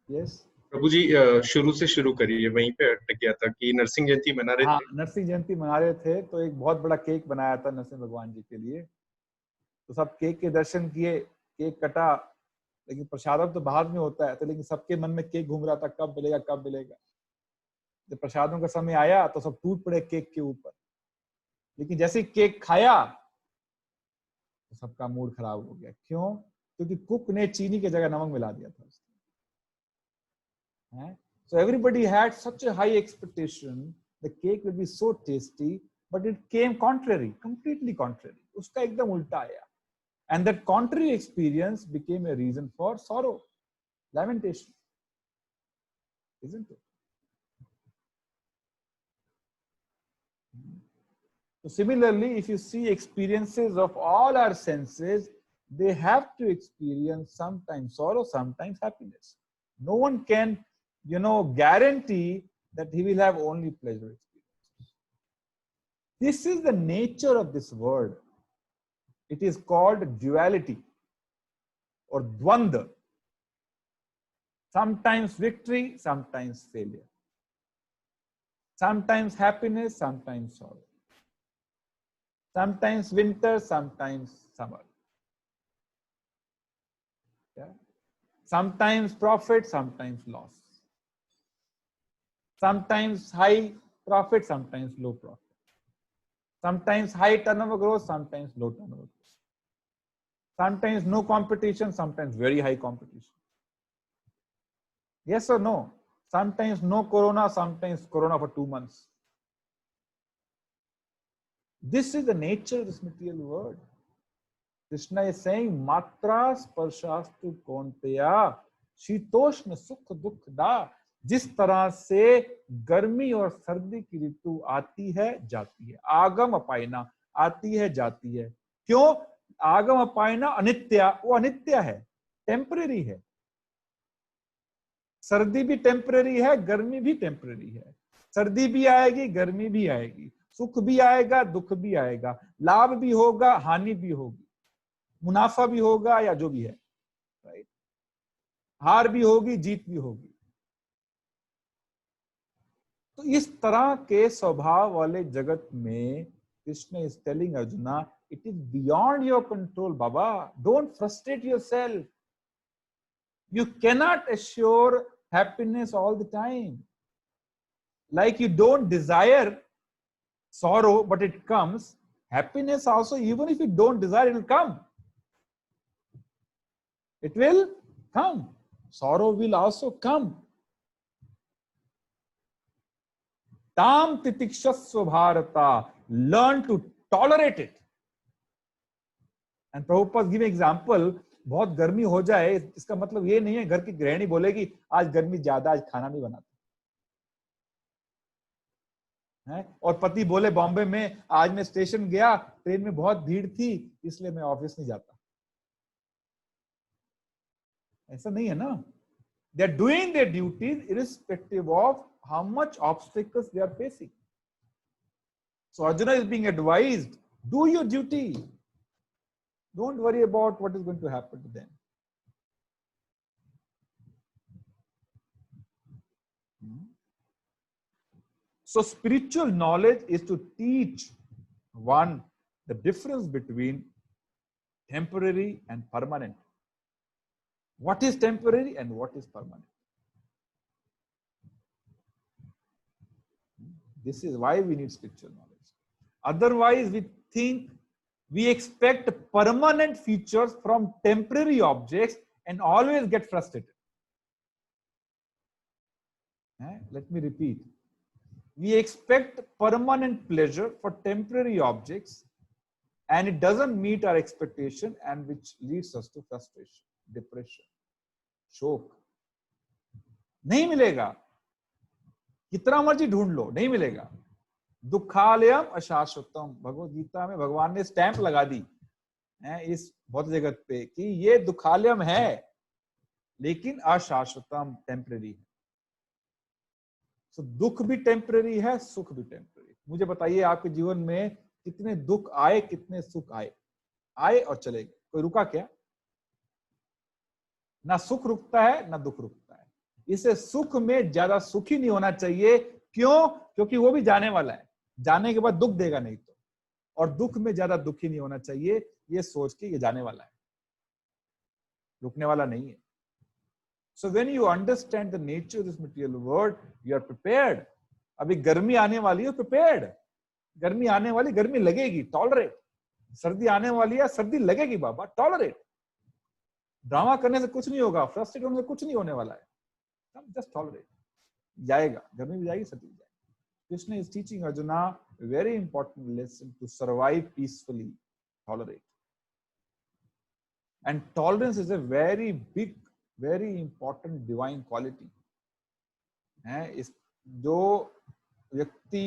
यस प्रभु जी, शुरू से शुरू करिए, वहीं पे अटक गया था कि नरसिंह जयंती मना रहे थे। नरसिंह जयंती मना रहे थे, तो एक बहुत बड़ा केक बनाया था नरसिंह भगवान जी के लिए। तो सब केक के दर्शन किए, केक कटा, लेकिन प्रसादम तो बाद में होता है, तो लेकिन सबके मन में केक घूम रहा था कब मिलेगा, कब मिलेगा। जब प्रसादम का समय आया तो सब टूट पड़े केक के ऊपर, लेकिन जैसे केक खाया तो सबका मूड खराब हो गया। क्यों? क्योंकि कुक ने चीनी की जगह नमक मिला दिया था उसमें। So everybody had such a high expectation, the cake will be so tasty, but it came contrary, completely contrary. उसका एकदम उल्टा आया, and that contrary experience became a reason for sorrow, lamentation, isn't it? So similarly, if you see experiences of all our senses, they have to experience sometimes sorrow, sometimes happiness. No one can, guarantee that he will have only pleasure experiences. This is the nature of this world. It is called duality or dvanda. Sometimes victory, sometimes failure. Sometimes happiness, sometimes sorrow. Sometimes winter, sometimes summer. Yeah? Sometimes profit, sometimes loss. Sometimes high profit, sometimes low profit. Sometimes high turnover growth, sometimes low turnover growth. Sometimes no competition, sometimes very high competition. Yes or no? Sometimes no corona, sometimes corona for 2 months. This is the nature of this material world. Krishna is saying, Matra sparshastu konteya शीतोष्ण सुख दुख दा। जिस तरह से गर्मी और सर्दी की ऋतु आती है जाती है, आगम अपायना, आती है जाती है। क्यों? आगम अपायना अनित्य, वो अनित्य है, टेम्परेरी है। सर्दी भी टेम्परेरी है, गर्मी भी टेम्परेरी है। सर्दी भी आएगी, गर्मी भी आएगी, सुख भी आएगा, दुख भी आएगा, लाभ भी होगा, हानि भी होगी, मुनाफा भी होगा या जो भी है, राइट? हार भी होगी, जीत भी होगी। तो इस तरह के स्वभाव वाले जगत में Krishna is telling arjuna, it is beyond your control Baba, don't frustrate yourself. You cannot assure happiness all the time. Like you don't desire sorrow, but it comes. Happiness also, even if you don't desire, it will come. It will come. Sorrow will also come. Tam titikshasva bharata. Learn to tolerate it. And Prabhupada is giving example. बहुत गर्मी हो जाए, इसका मतलब ये नहीं है घर की गृहिणी बोलेगी आज गर्मी ज्यादा, आज खाना नहीं बनाता है। और पति बोले बॉम्बे में आज मैं स्टेशन गया, ट्रेन में बहुत भीड़ थी, इसलिए मैं ऑफिस नहीं जाता। ऐसा नहीं है ना। They are doing their duties irrespective of how much obstacles they are facing. So Arjuna is being advised, do your duty, Don't worry about what is going to happen to them. So spiritual knowledge is to teach one the difference between temporary and permanent. What is temporary and what is permanent? This is why we need spiritual knowledge. Otherwise, we expect permanent features from temporary objects and always get frustrated. Let me repeat. We expect permanent pleasure for temporary objects, and it doesn't meet our expectation, and which leads us to frustration, depression, शोक. नहीं मिलेगा, कितना मर्जी ढूंढ लो, नहीं मिलेगा. दुखालयम अशाश्वतम, भगवद गीता में भगवान ने स्टैंप लगा दी इस भौतिक जगत पे कि ये दुखालयम है, लेकिन अशाश्वतम, टेम्परेरी है. So, दुख भी टेम्परेरी है, सुख भी टेम्परेरी. मुझे बताइए आपके जीवन में कितने दुख आए, कितने सुख आए और चले गए. कोई रुका क्या? ना सुख रुकता है ना दुख रुकता है. इसे सुख में ज्यादा सुखी नहीं होना चाहिए. क्यों? क्योंकि वो भी जाने वाला है, जाने के बाद दुख देगा नहीं तो. और दुख में ज्यादा दुखी नहीं होना चाहिए, ये सोच के ये जाने वाला है, रुकने वाला नहीं है. So when you understand the nature of this material world, you are prepared. अभी गर्मी आने वाली है, prepared. गर्मी आने वाली, गर्मी लगेगी, tolerate. सर्दी आने वाली है, सर्दी लगेगी बाबा, tolerate. ड्रामा करने से कुछ नहीं होगा, फ्रस्ट्रेट होने से कुछ नहीं होने वाला है. Just tolerate. जाएगा, गर्मी भी जाएगी, सर्दी भी जाएगी. Krishna is teaching Arjuna a very important lesson to survive peacefully. Tolerate. And tolerance is a very big, very important divine quality. इस जो व्यक्ति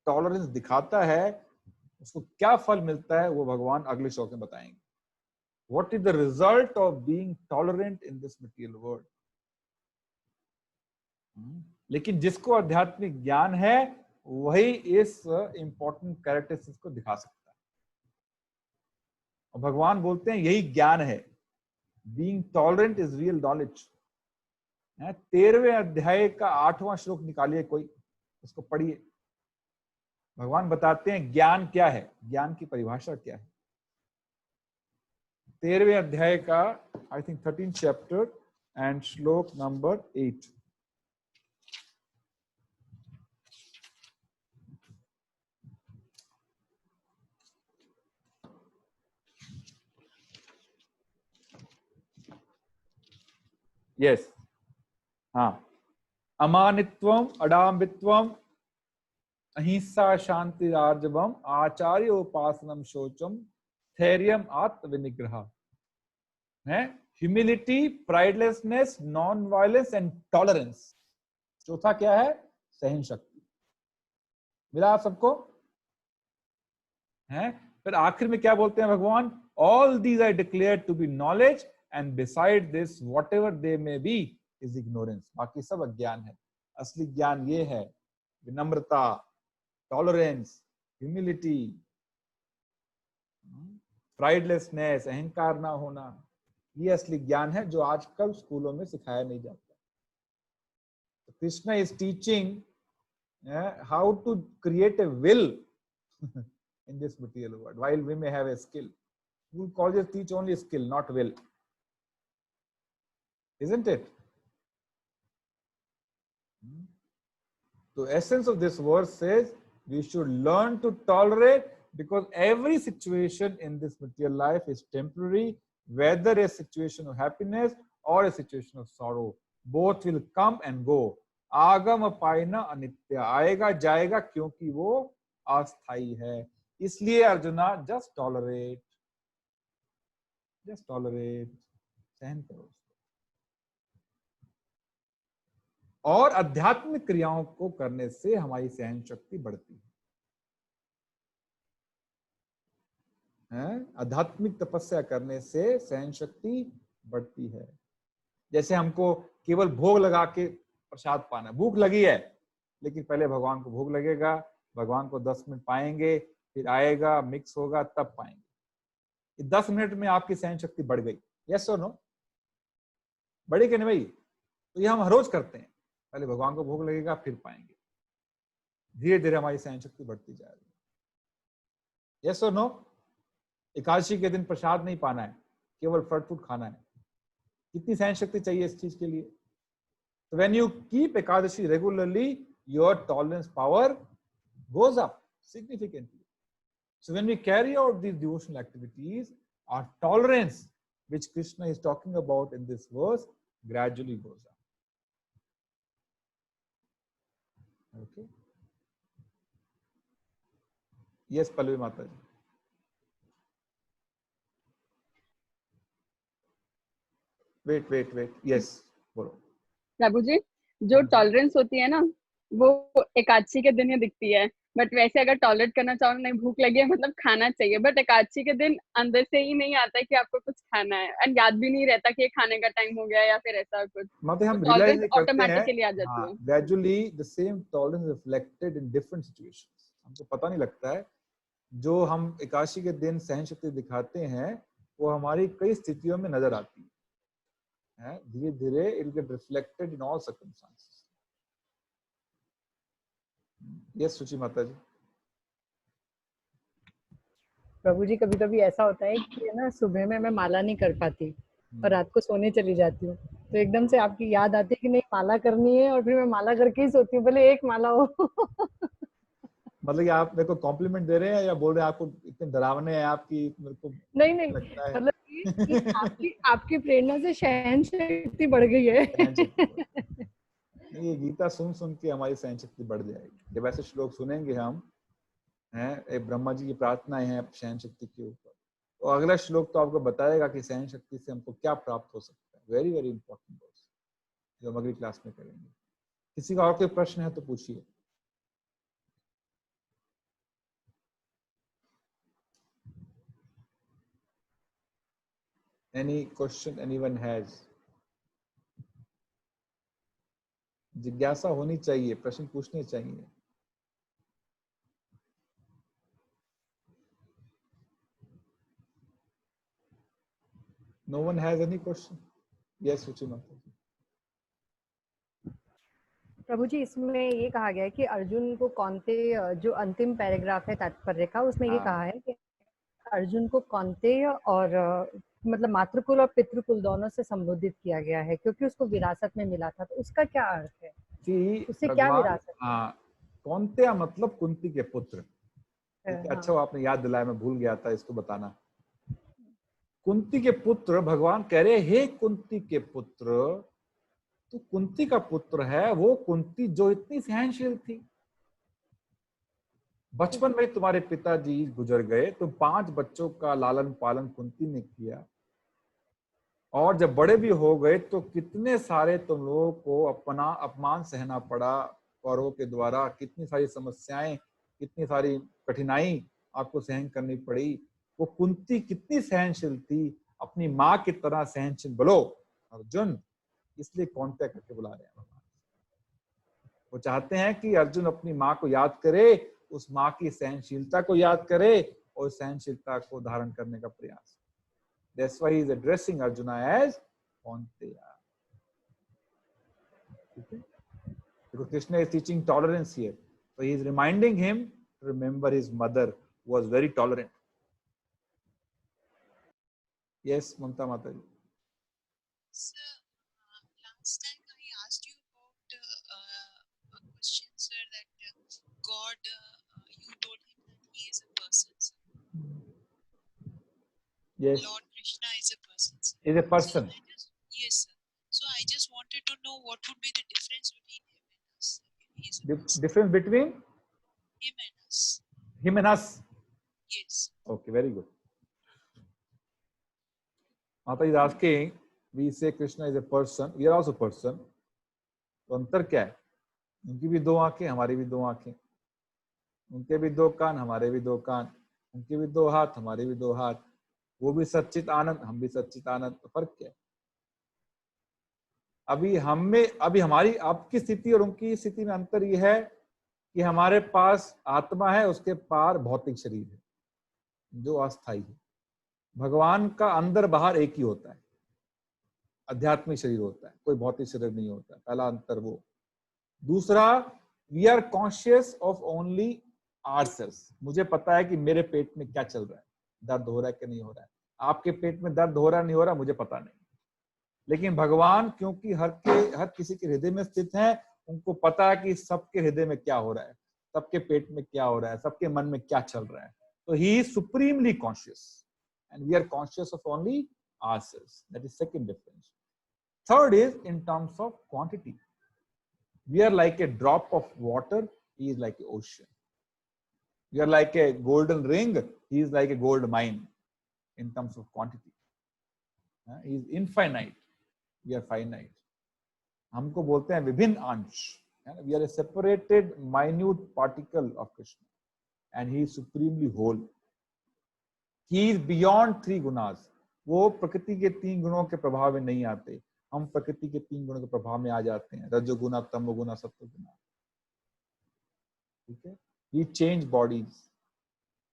टॉलरेंस दिखाता है उसको क्या फल मिलता है वो भगवान अगले श्लोक में बताएंगे. What is the result of being tolerant in this material world? लेकिन जिसको आध्यात्मिक ज्ञान है वही इस इंपॉर्टेंट कैरेक्टरिस्टिक्स को दिखा सकता है. और भगवान बोलते हैं यही ज्ञान है. Being tolerant is real knowledge. 13वें अध्याय का 8वां श्लोक निकालिए, कोई उसको पढ़िए. भगवान बताते हैं ज्ञान क्या है, ज्ञान की परिभाषा क्या है. 13वें अध्याय का I think 13th chapter and श्लोक नंबर 8. Yes. हाँ. अमानित्वम, अडाम्बित्वम, अहिंसा, शांति, आर्जवम, आचार्य उपासनम, शोचम, स्थैर्यम, आत्मविनिग्रह. है humility, pridelessness, non violence and tolerance. चौथा क्या है? सहन शक्ति. मिला आप सबको? है. फिर आखिर में क्या बोलते हैं भगवान? All these I declare to be knowledge and beside this whatever they may be is ignorance. बाकी सब अज्ञान है. असली ज्ञान ये है, विनम्रता, टॉलरेंस, ह्यूमिलिटी, प्राइडलेसनेस, अहंकार ना होना. ये असली ज्ञान है जो आजकल स्कूलों में सिखाया नहीं जाता. Krishna is teaching how to create a will in this material world. While we may have a skill, school colleges teach only skill, not will. Isn't it? The essence of this verse says we should learn to tolerate, because every situation in this material life is temporary, whether a situation of happiness or a situation of sorrow. Both will come and go. आगम अपायना अनित्य, आएगा जाएगा क्योंकि वो अस्थाई है. इसलिए अर्जुना just tolerate, सहन करो. और आध्यात्मिक क्रियाओं को करने से हमारी सहन शक्ति बढ़ती है. आध्यात्मिक तपस्या करने से सहन शक्ति बढ़ती है. जैसे हमको केवल भोग लगा के प्रसाद पाना, भूख लगी है लेकिन पहले भगवान को भोग लगेगा, भगवान को 10 मिनट पाएंगे, फिर आएगा, मिक्स होगा, तब पाएंगे. 10 मिनट में आपकी सहन शक्ति बढ़ गई, यस और नो? बढ़ी कि नहीं भाई? तो ये हम हर रोज करते हैं, पहले भगवान को भोग लगेगा फिर पाएंगे, धीरे धीरे हमारी सहन शक्ति बढ़ती जाएगी, यस और नो? एकादशी के दिन प्रसाद नहीं पाना है, केवल फल फ्रूट खाना है। कितनी सहन शक्ति चाहिए इस चीज के लिए? तो when you keep Ekadashi regularly, your tolerance power goes up significantly. So when we carry out these devotional activities, our tolerance, which Krishna is talking about in this verse, gradually goes up. Okay. Yes, Pallavi Mataji. Wait. Yes, बोलो। प्रभु जी, जो टॉलरेंस होती है ना, वो एकादशी के दिन ही दिखती है, बट वैसे अगर टॉलरेट करना चाहो, नहीं भूख लगी है मतलब खाना चाहिए, बट एकादशी के दिन अंदर से ही नहीं आता है कि आपको कुछ खाना है, एंड याद भी नहीं रहता कि ये खाने का टाइम हो गया या फिर ऐसा कुछ, मतलब हम टॉलरेंस रियलाइज करते ऑटोमेटिकली आ हैं, जाती है। Gradually the same tolerance reflected in different situations. हमको पता नहीं लगता है, जो हम एकादशी के दिन सहन शक्ति दिखाते हैं वो हमारी कई स्थितियों में नजर आती है, धीरे धीरे it get reflected in all circumstances. Yes सुचि माता जी। प्रभु जी, कभी कभी ऐसा होता है कि ना सुबह में मैं माला नहीं कर पाती और रात को सोने चली जाती हूँ, तो एकदम से आपकी याद आती है कि नहीं माला करनी है, और फिर मैं माला करके ही सोती हूँ, भले एक माला हो। मतलब कि आप मेरे को कॉम्प्लीमेंट दे रहे हैं या बोल रहे हैं आपको इतने डरावने हैं आपकी, मेरे को नहीं, लगता है मतलब कि आपकी प्रेरणा से सहन शक्ति बढ़ गई है। ये गीता सुन के हमारी सहन शक्ति बढ़ जाएगी। जब ऐसे श्लोक सुनेंगे हम, हैं ब्रह्मा जी की प्रार्थनाएं हैं सहन शक्ति के ऊपर, तो अगला श्लोक तो आपको बताएगा कि सहन शक्ति से हमको क्या प्राप्त हो सकता है। वेरी वेरी इंपॉर्टेंट वर्ड्स जो हम अगली क्लास में करेंगे। किसी का और कोई प्रश्न है तो पूछिए। Any question anyone has? जिज्ञासा होनी चाहिए, प्रश्न पूछने चाहिए। No one has any question? Yes, Suchi Mata ji. प्रभु जी, इसमें ये कहा गया है कि अर्जुन को कौनते, जो अंतिम पैराग्राफ है तात्पर्य का, उसमें ये कहा है कि अर्जुन को कौनतेय और मतलब मातृकुल और पितृकुल दोनों से संबोधित किया गया है, क्योंकि उसको विरासत में मिला था। तो उसका क्या अर्थ है कि उससे क्या विरासत? कौनतेय मतलब कुंती के पुत्र। अच्छा आपने याद दिलाया, मैं भूल गया था इसको बताना। कुंती के पुत्र, भगवान कह रहे हे कुंती के पुत्र, तो कुंती का पुत्र है वो कुंती जो इतनी सहनशील थी। बचपन में तुम्हारे पिताजी गुजर गए, तो 5 बच्चों का लालन पालन कुंती ने किया, और जब बड़े भी हो गए तो कितने सारे तुम लोगों को अपना अपमान सहना पड़ा कौरवों के द्वारा, कितनी सारी समस्याएं, कितनी सारी कठिनाई आपको सहन करनी पड़ी। वो कुंती कितनी सहनशील थी, अपनी माँ की तरह सहनशील। बोलो अर्जुन, इसलिए कौनते करके बुला रहे हैं भगवान। वो चाहते हैं कि अर्जुन अपनी माँ को याद करे, उस माँ की सहनशीलता को याद करे और सहनशीलता को धारण करने का प्रयास। That's why he is addressing Arjuna as Kaunteya. Okay? Because Krishna is teaching tolerance here, so he is reminding him to remember his mother, who was very tolerant. Yes, Mamta Mataji. Sir, last time I asked you about a question, sir, that God, you told him that he is a person. Yes. Lord Krishna is a person. Is a person. So yes, sir. So I just wanted to know what would be the difference between him and us. Difference between him and us. Him and us. Yes. Okay, very good. Mata is asking, we say Krishna is a person, we are also person. तो अंतर क्या है? उनकी भी 2 आंखें, हमारी भी 2 आंखें, उनके भी 2 कान, हमारे भी 2 कान, उनके भी 2 हाथ, हमारे भी 2 हाथ, वो भी सच्चित आनंद, हम भी सच्चित आनंद। तो फर्क क्या है? अभी हमारी आपकी स्थिति और उनकी स्थिति में अंतर यह है कि हमारे पास आत्मा है, उसके पार भौतिक शरीर है जो अस्थायी है। भगवान का अंदर बाहर एक ही होता है, आध्यात्मिक शरीर होता है, कोई भौतिक शरीर नहीं होता। पहला अंतर वो। दूसरा, we are conscious of only ourselves. मुझे पता है कि मेरे पेट में क्या चल रहा है, दर्द हो रहा है कि नहीं हो रहा है। आपके पेट में दर्द हो रहा है नहीं हो रहा मुझे पता नहीं, लेकिन भगवान क्योंकि हर किसी के हृदय में स्थित है, उनको पता है कि सबके हृदय में क्या हो रहा है, सबके पेट में क्या हो रहा है, सबके मन में क्या चल रहा है। तो he is supremely conscious and we are conscious of only ourselves. That is second difference. Third is in terms of quantity. We are like a drop of water, he is like an ocean. We are like a golden ring, he is like a gold mine in terms of quantity. He is infinite, we are finite. हमको बोलते हैं विभिन्न अंश। We are a separated minute particle of Krishna and he is supremely whole. He is beyond 3 gunas. वो प्रकृति के 3 गुणों के प्रभाव में नहीं आते, हम प्रकृति के 3 गुणों के प्रभाव में आ जाते हैं, रजोगुना, तमोगुना, सत्वगुना। ठीक है। He changed bodies.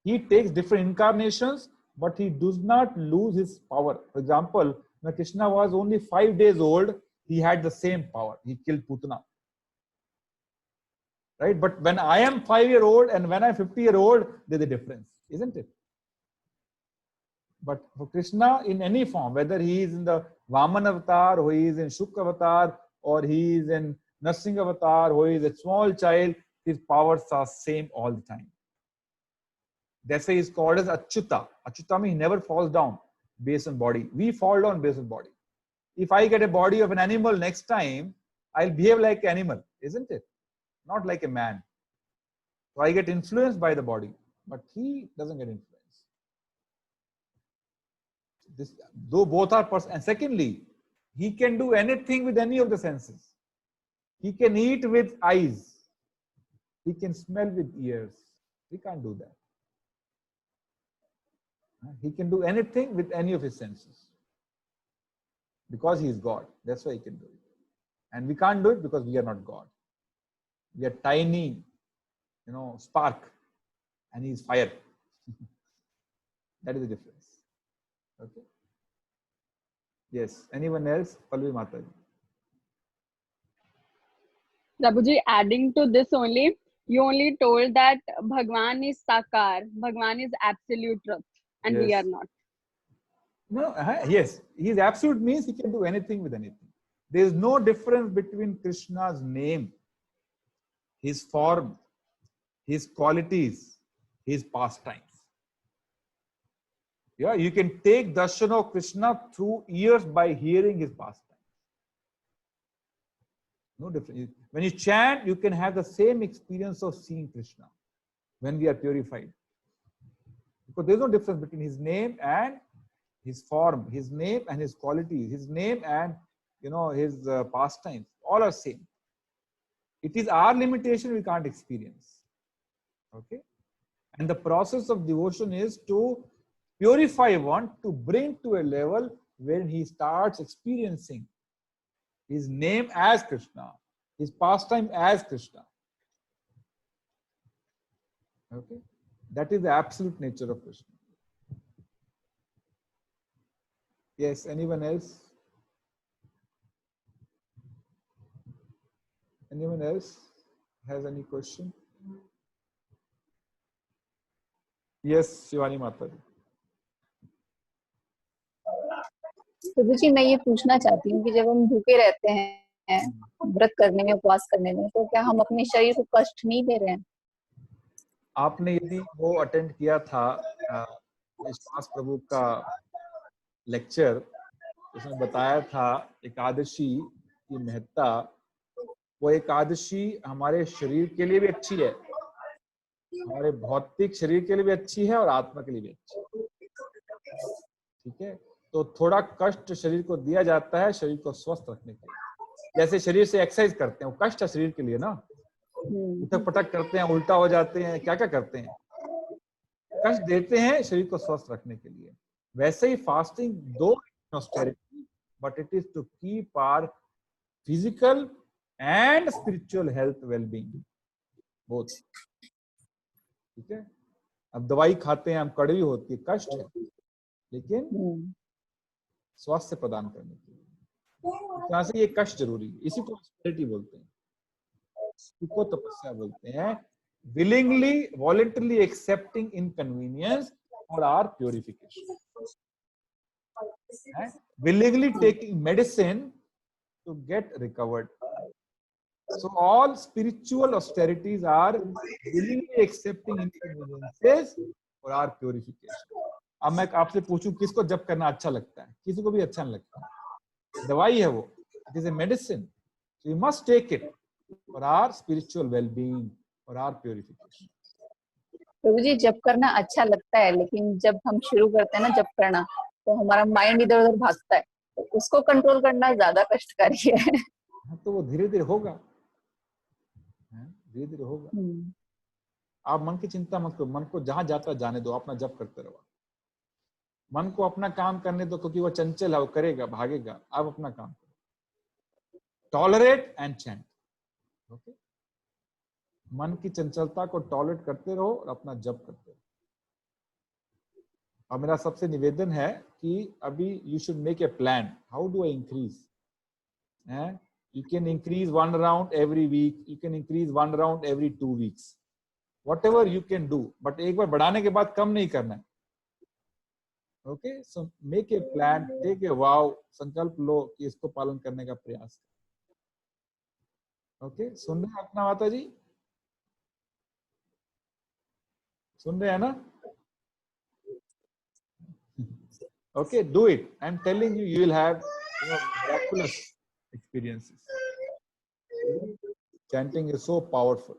He takes different incarnations, but he does not lose his power. For example, when Krishna was only 5 days old, he had the same power. He killed Putana. Right? But when I am 5-year-old and when I'm 50-year-old, there's a difference, isn't it? But for Krishna, in any form, whether he is in the Vaman avatar, or he is in Shukra avatar, or he is in Narsingh avatar, or he is a small child, his powers are same all the time. That's why he is called as Achyuta. Achyuta means he never falls down based on body. We fall down based on body. If I get a body of an animal next time, I'll behave like an animal, isn't it? Not like a man. So I get influenced by the body, but he doesn't get influenced. This, though both are person, and secondly, he can do anything with any of the senses. He can eat with eyes. He can smell with ears. We can't do that. He can do anything with any of his senses because he is God. That's why he can do it. And we can't do it because we are not God. We are tiny, spark, and he is fire. That is the difference. Okay. Yes. Anyone else? Palvi Mataji. Prabhuji, adding to this only, you only told that Bhagwan is Sakar, Bhagwan is absolute truth, and we are not. No, yes. He is absolute means he can do anything with anything. There is no difference between Krishna's name, his form, his qualities, his pastimes. Yeah, you can take darshan of Krishna through years by hearing his pastimes. No difference. When you chant, you can have the same experience of seeing Krishna when we are purified. Because there is no difference between his name and his form, his name and his qualities, his name and his pastimes. All are same. It is our limitation we can't experience. Okay, and the process of devotion is to purify one, to bring to a level where he starts experiencing his name as Krishna, his pastime as Krishna. Okay, that is the absolute nature of Krishna. Yes, anyone else? Anyone else has any question? Yes, Shivani Mataji. प्रभु जी, मैं ये पूछना चाहती हूँ कि जब हम भूखे रहते हैं व्रत करने में, उपवास करने में, तो क्या हम अपने शरीर को कष्ट नहीं दे रहे हैं? आपने यदि वो अटेंड किया था विश्वास प्रभु का लेक्चर, उसमें बताया था एकादशी की महत्ता। वो एकादशी हमारे शरीर के लिए भी अच्छी है, हमारे भौतिक शरीर के लिए भी अच्छी है और आत्मा के लिए भी अच्छी है। ठीक है, तो थोड़ा कष्ट शरीर को दिया जाता है शरीर को स्वस्थ रखने के लिए। जैसे शरीर से एक्सरसाइज करते हैं, वो कष्ट है शरीर के लिए ना, उठक पटक करते हैं, उल्टा हो जाते हैं, क्या क्या करते हैं, कष्ट देते हैं शरीर को स्वस्थ रखने के लिए। वैसे ही फास्टिंग दो austerity, but it is to keep our physical and spiritual health wellbeing both. ठीक है, अब दवाई खाते हैं हम, कड़वी होती है, कष्ट है, लेकिन स्वास्थ्य प्रदान करने के लिए। यहाँ से ये कष्ट जरूरी है, इसी को ऑस्पेरिटी बोलते हैं, इसी को तपस्या बोलते हैं। willingly voluntarily accepting inconvenience for our purification, willingly taking medicine to get recovered. So all spiritual austerities are willingly accepting inconveniences for our purification. अब मैं आपसे पूछूं किसको जप करना अच्छा लगता है? किसी को भी अच्छा नहीं लगता, दवाई है वो, it is a medicine, so you must take it for our spiritual well-being, for our purification. प्रभु जी जप करना अच्छा लगता है, लेकिन जब हम शुरू करते हैं ना जप करना तो हमारा माइंड इधर उधर भागता है, तो उसको कंट्रोल करना ज्यादा कष्टकारी है। तो वो धीरे धीरे होगा, धीरे धीरे होगा। आप मन की चिंता मत करो, मन को जहां जाता जाने दो, अपना जप करते रहो। मन को अपना काम करने दो, क्योंकि वो चंचल है, वो करेगा, भागेगा। आप अपना काम करो, टॉलरेट एंड चैंट। ओके, मन की चंचलता को टॉलरेट करते रहो और अपना जप करते रहो। और मेरा सबसे निवेदन है कि अभी you should make a plan, how do I increase. You can increase 1 round every week, you can increase 1 round every 2 weeks, whatever you can do, but एक बार बढ़ाने के बाद कम नहीं करना है। Okay, so make a plan, take a vow, संकल्प लो कि इसको पालन करने का प्रयास करो। Okay, सुन रहे हैं अपना माता जी? सुन रहे हैं ना? Okay, do it. I'm telling you, you will have miraculous experiences. Chanting is so powerful.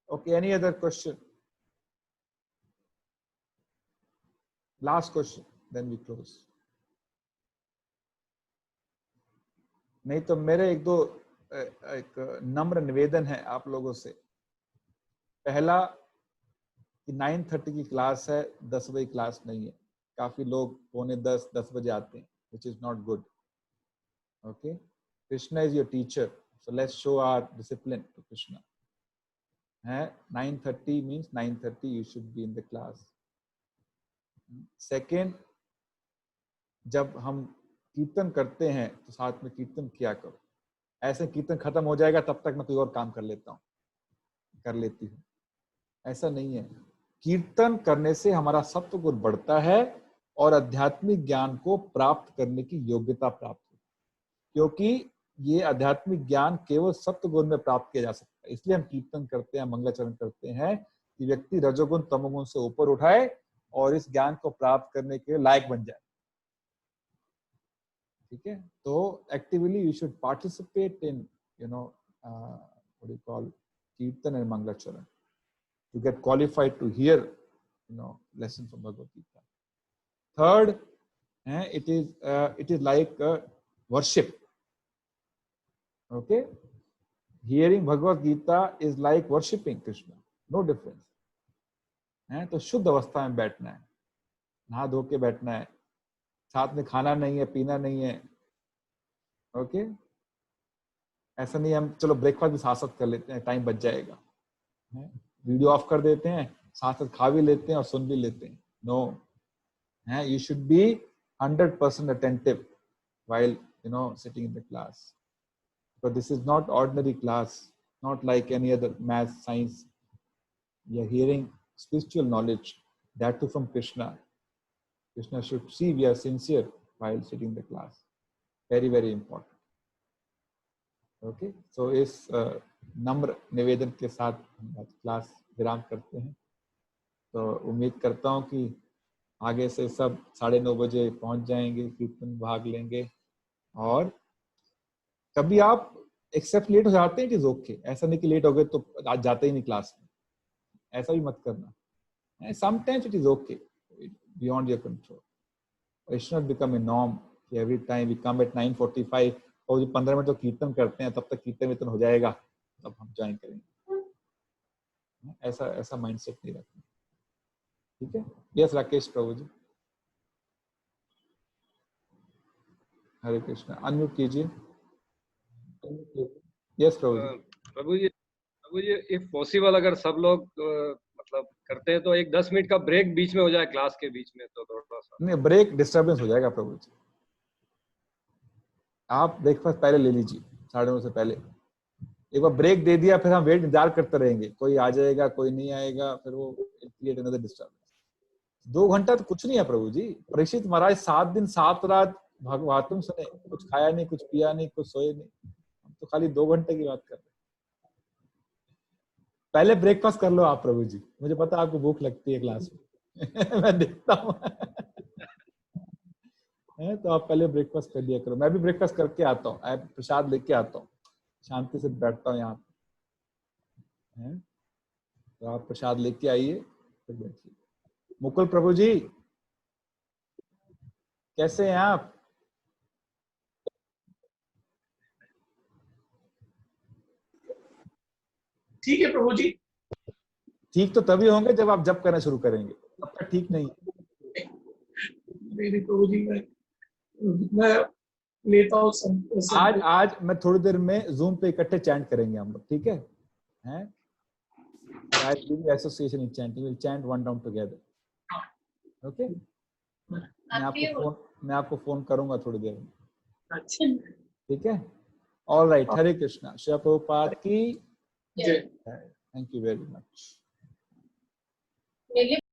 Okay, any other question? Last question, then we close. नहीं तो मेरे एक नम्र निवेदन है आप लोगों से। पहला कि 9:30 की क्लास है, 10 बजे क्लास नहीं है। काफी लोग 9:45-10 बजे आते हैं, which is not good. Okay, Krishna is your teacher, so let's show our discipline to Krishna. 9:30 means 9:30 you should be in the class. Second, जब हम कीर्तन करते हैं तो साथ में कीर्तन किया करो। ऐसे कीर्तन खत्म हो जाएगा तब तक मैं कोई और काम कर लेती हूँ, ऐसा नहीं है। कीर्तन करने से हमारा सत्व गुण बढ़ता है और आध्यात्मिक ज्ञान को प्राप्त करने की योग्यता प्राप्त होती है, क्योंकि ये आध्यात्मिक ज्ञान केवल सत्व गुण में प्राप्त किया जा सकता है। इसलिए हम कीर्तन करते हैं, मंगलाचरण करते हैं कि व्यक्ति रजोगुण तमोगुण से ऊपर उठाए और इस ज्ञान को प्राप्त करने के लायक बन जाए। ठीक है, तो actively you should participate in what do you call कीर्तन एंड मंगलाचरण to get qualified to hear lesson from Bhagavad Gita. Third, it is like worship. Okay, hearing Bhagavad Gita is like worshipping Krishna, no difference. तो शुद्ध अवस्था में बैठना है, नहा धो के बैठना है, साथ में खाना नहीं है, पीना नहीं है। ओके, ऐसा नहीं हम चलो ब्रेकफास्ट भी साथ साथ कर लेते हैं, टाइम बच जाएगा, वीडियो ऑफ कर देते हैं, साथ साथ खा भी लेते हैं और सुन भी लेते हैं। No, you should be 100% attentive while sitting in the class, but this is not ordinary class, not like any other math, science. We are hearing spiritual knowledge, that too from Krishna. Krishna should see we are sincere while sitting in the class. Very, very important. Okay, so इस नम्र निवेदन के साथ हम क्लास विराम करते हैं। तो उम्मीद करता हूँ कि आगे से सब 9:30 बजे पहुंच जाएंगे, कीर्तन भाग लेंगे। और कभी आप एक्सेप्ट लेट हो जाते हैं, इट इज ओके। ऐसा नहीं कि लेट हो गए तो आज जाते ही नहीं क्लास में, ऐसा भी मत करना। Sometimes it is okay, beyond your control. It should not become a norm कि every time we come at 9:45 और जो 15 मिनट तो कीर्तन करते हैं तब तक कीर्तन हो जाएगा तब हम ज्वाइन करेंगे। ऐसा माइंडसेट नहीं रखना, ठीक है। यस राकेश प्रभु जी, हरे कृष्णा, अनम्यूट कीजिए। यस प्रभु जी। प्रभु जी इफ पॉसिबल अगर सब लोग मतलब करते हैं तो एक 10 मिनट का ब्रेक बीच में हो जाए क्लास के बीच में, तो थोड़ा सा नहीं, ब्रेक डिस्टर्बेंस हो जाएगा प्रभु जी। आप ब्रेकफास्ट पहले ले लीजिए 9:30 से पहले। एक बार ब्रेक दे दिया फिर हम वेट इंतजार करते रहेंगे, कोई आ जाएगा कोई नहीं आएगा, फिर वो क्रिएट अनदर डिस्टर्बेंस। 2 घंटा तो कुछ नहीं है प्रभु जी। परीक्षित महाराज 7 दिन 7 रात भागवतम सुने, कुछ खाया नहीं, कुछ पिया नहीं, कुछ सोए नहीं, हम तो खाली 2 घंटे की बात कर रहे हैं। पहले ब्रेकफास्ट कर लो आप प्रभु जी, मुझे पता आपको भूख लगती है क्लास में मैं देखता हूँ तो आप पहले ब्रेकफास्ट कर लिया करो। मैं भी ब्रेकफास्ट करके आता हूँ, प्रसाद लेके आता हूँ, शांति से बैठता हूँ यहाँ पे। तो आप प्रसाद लेके आइए फिर बैठिए। मुकुल प्रभु जी कैसे हैं आप? ठीक है प्रभु जी। ठीक तो तभी होंगे जब आप जप करना शुरू करेंगे, तब तक ठीक नहीं। नहीं प्रभु जी, मैं लेता हूँ। आज मैं थोड़ी देर में जूम पे इकट्ठे चैंट करेंगे हम लोग, ठीक है? Association in chanting, will chant one down together, okay? मैं आपको फोन करूंगा थोड़ी देर में, ठीक है? ऑल राइट, हरे कृष्णा। श्री प्रभुपाद की जय। Thank you very much.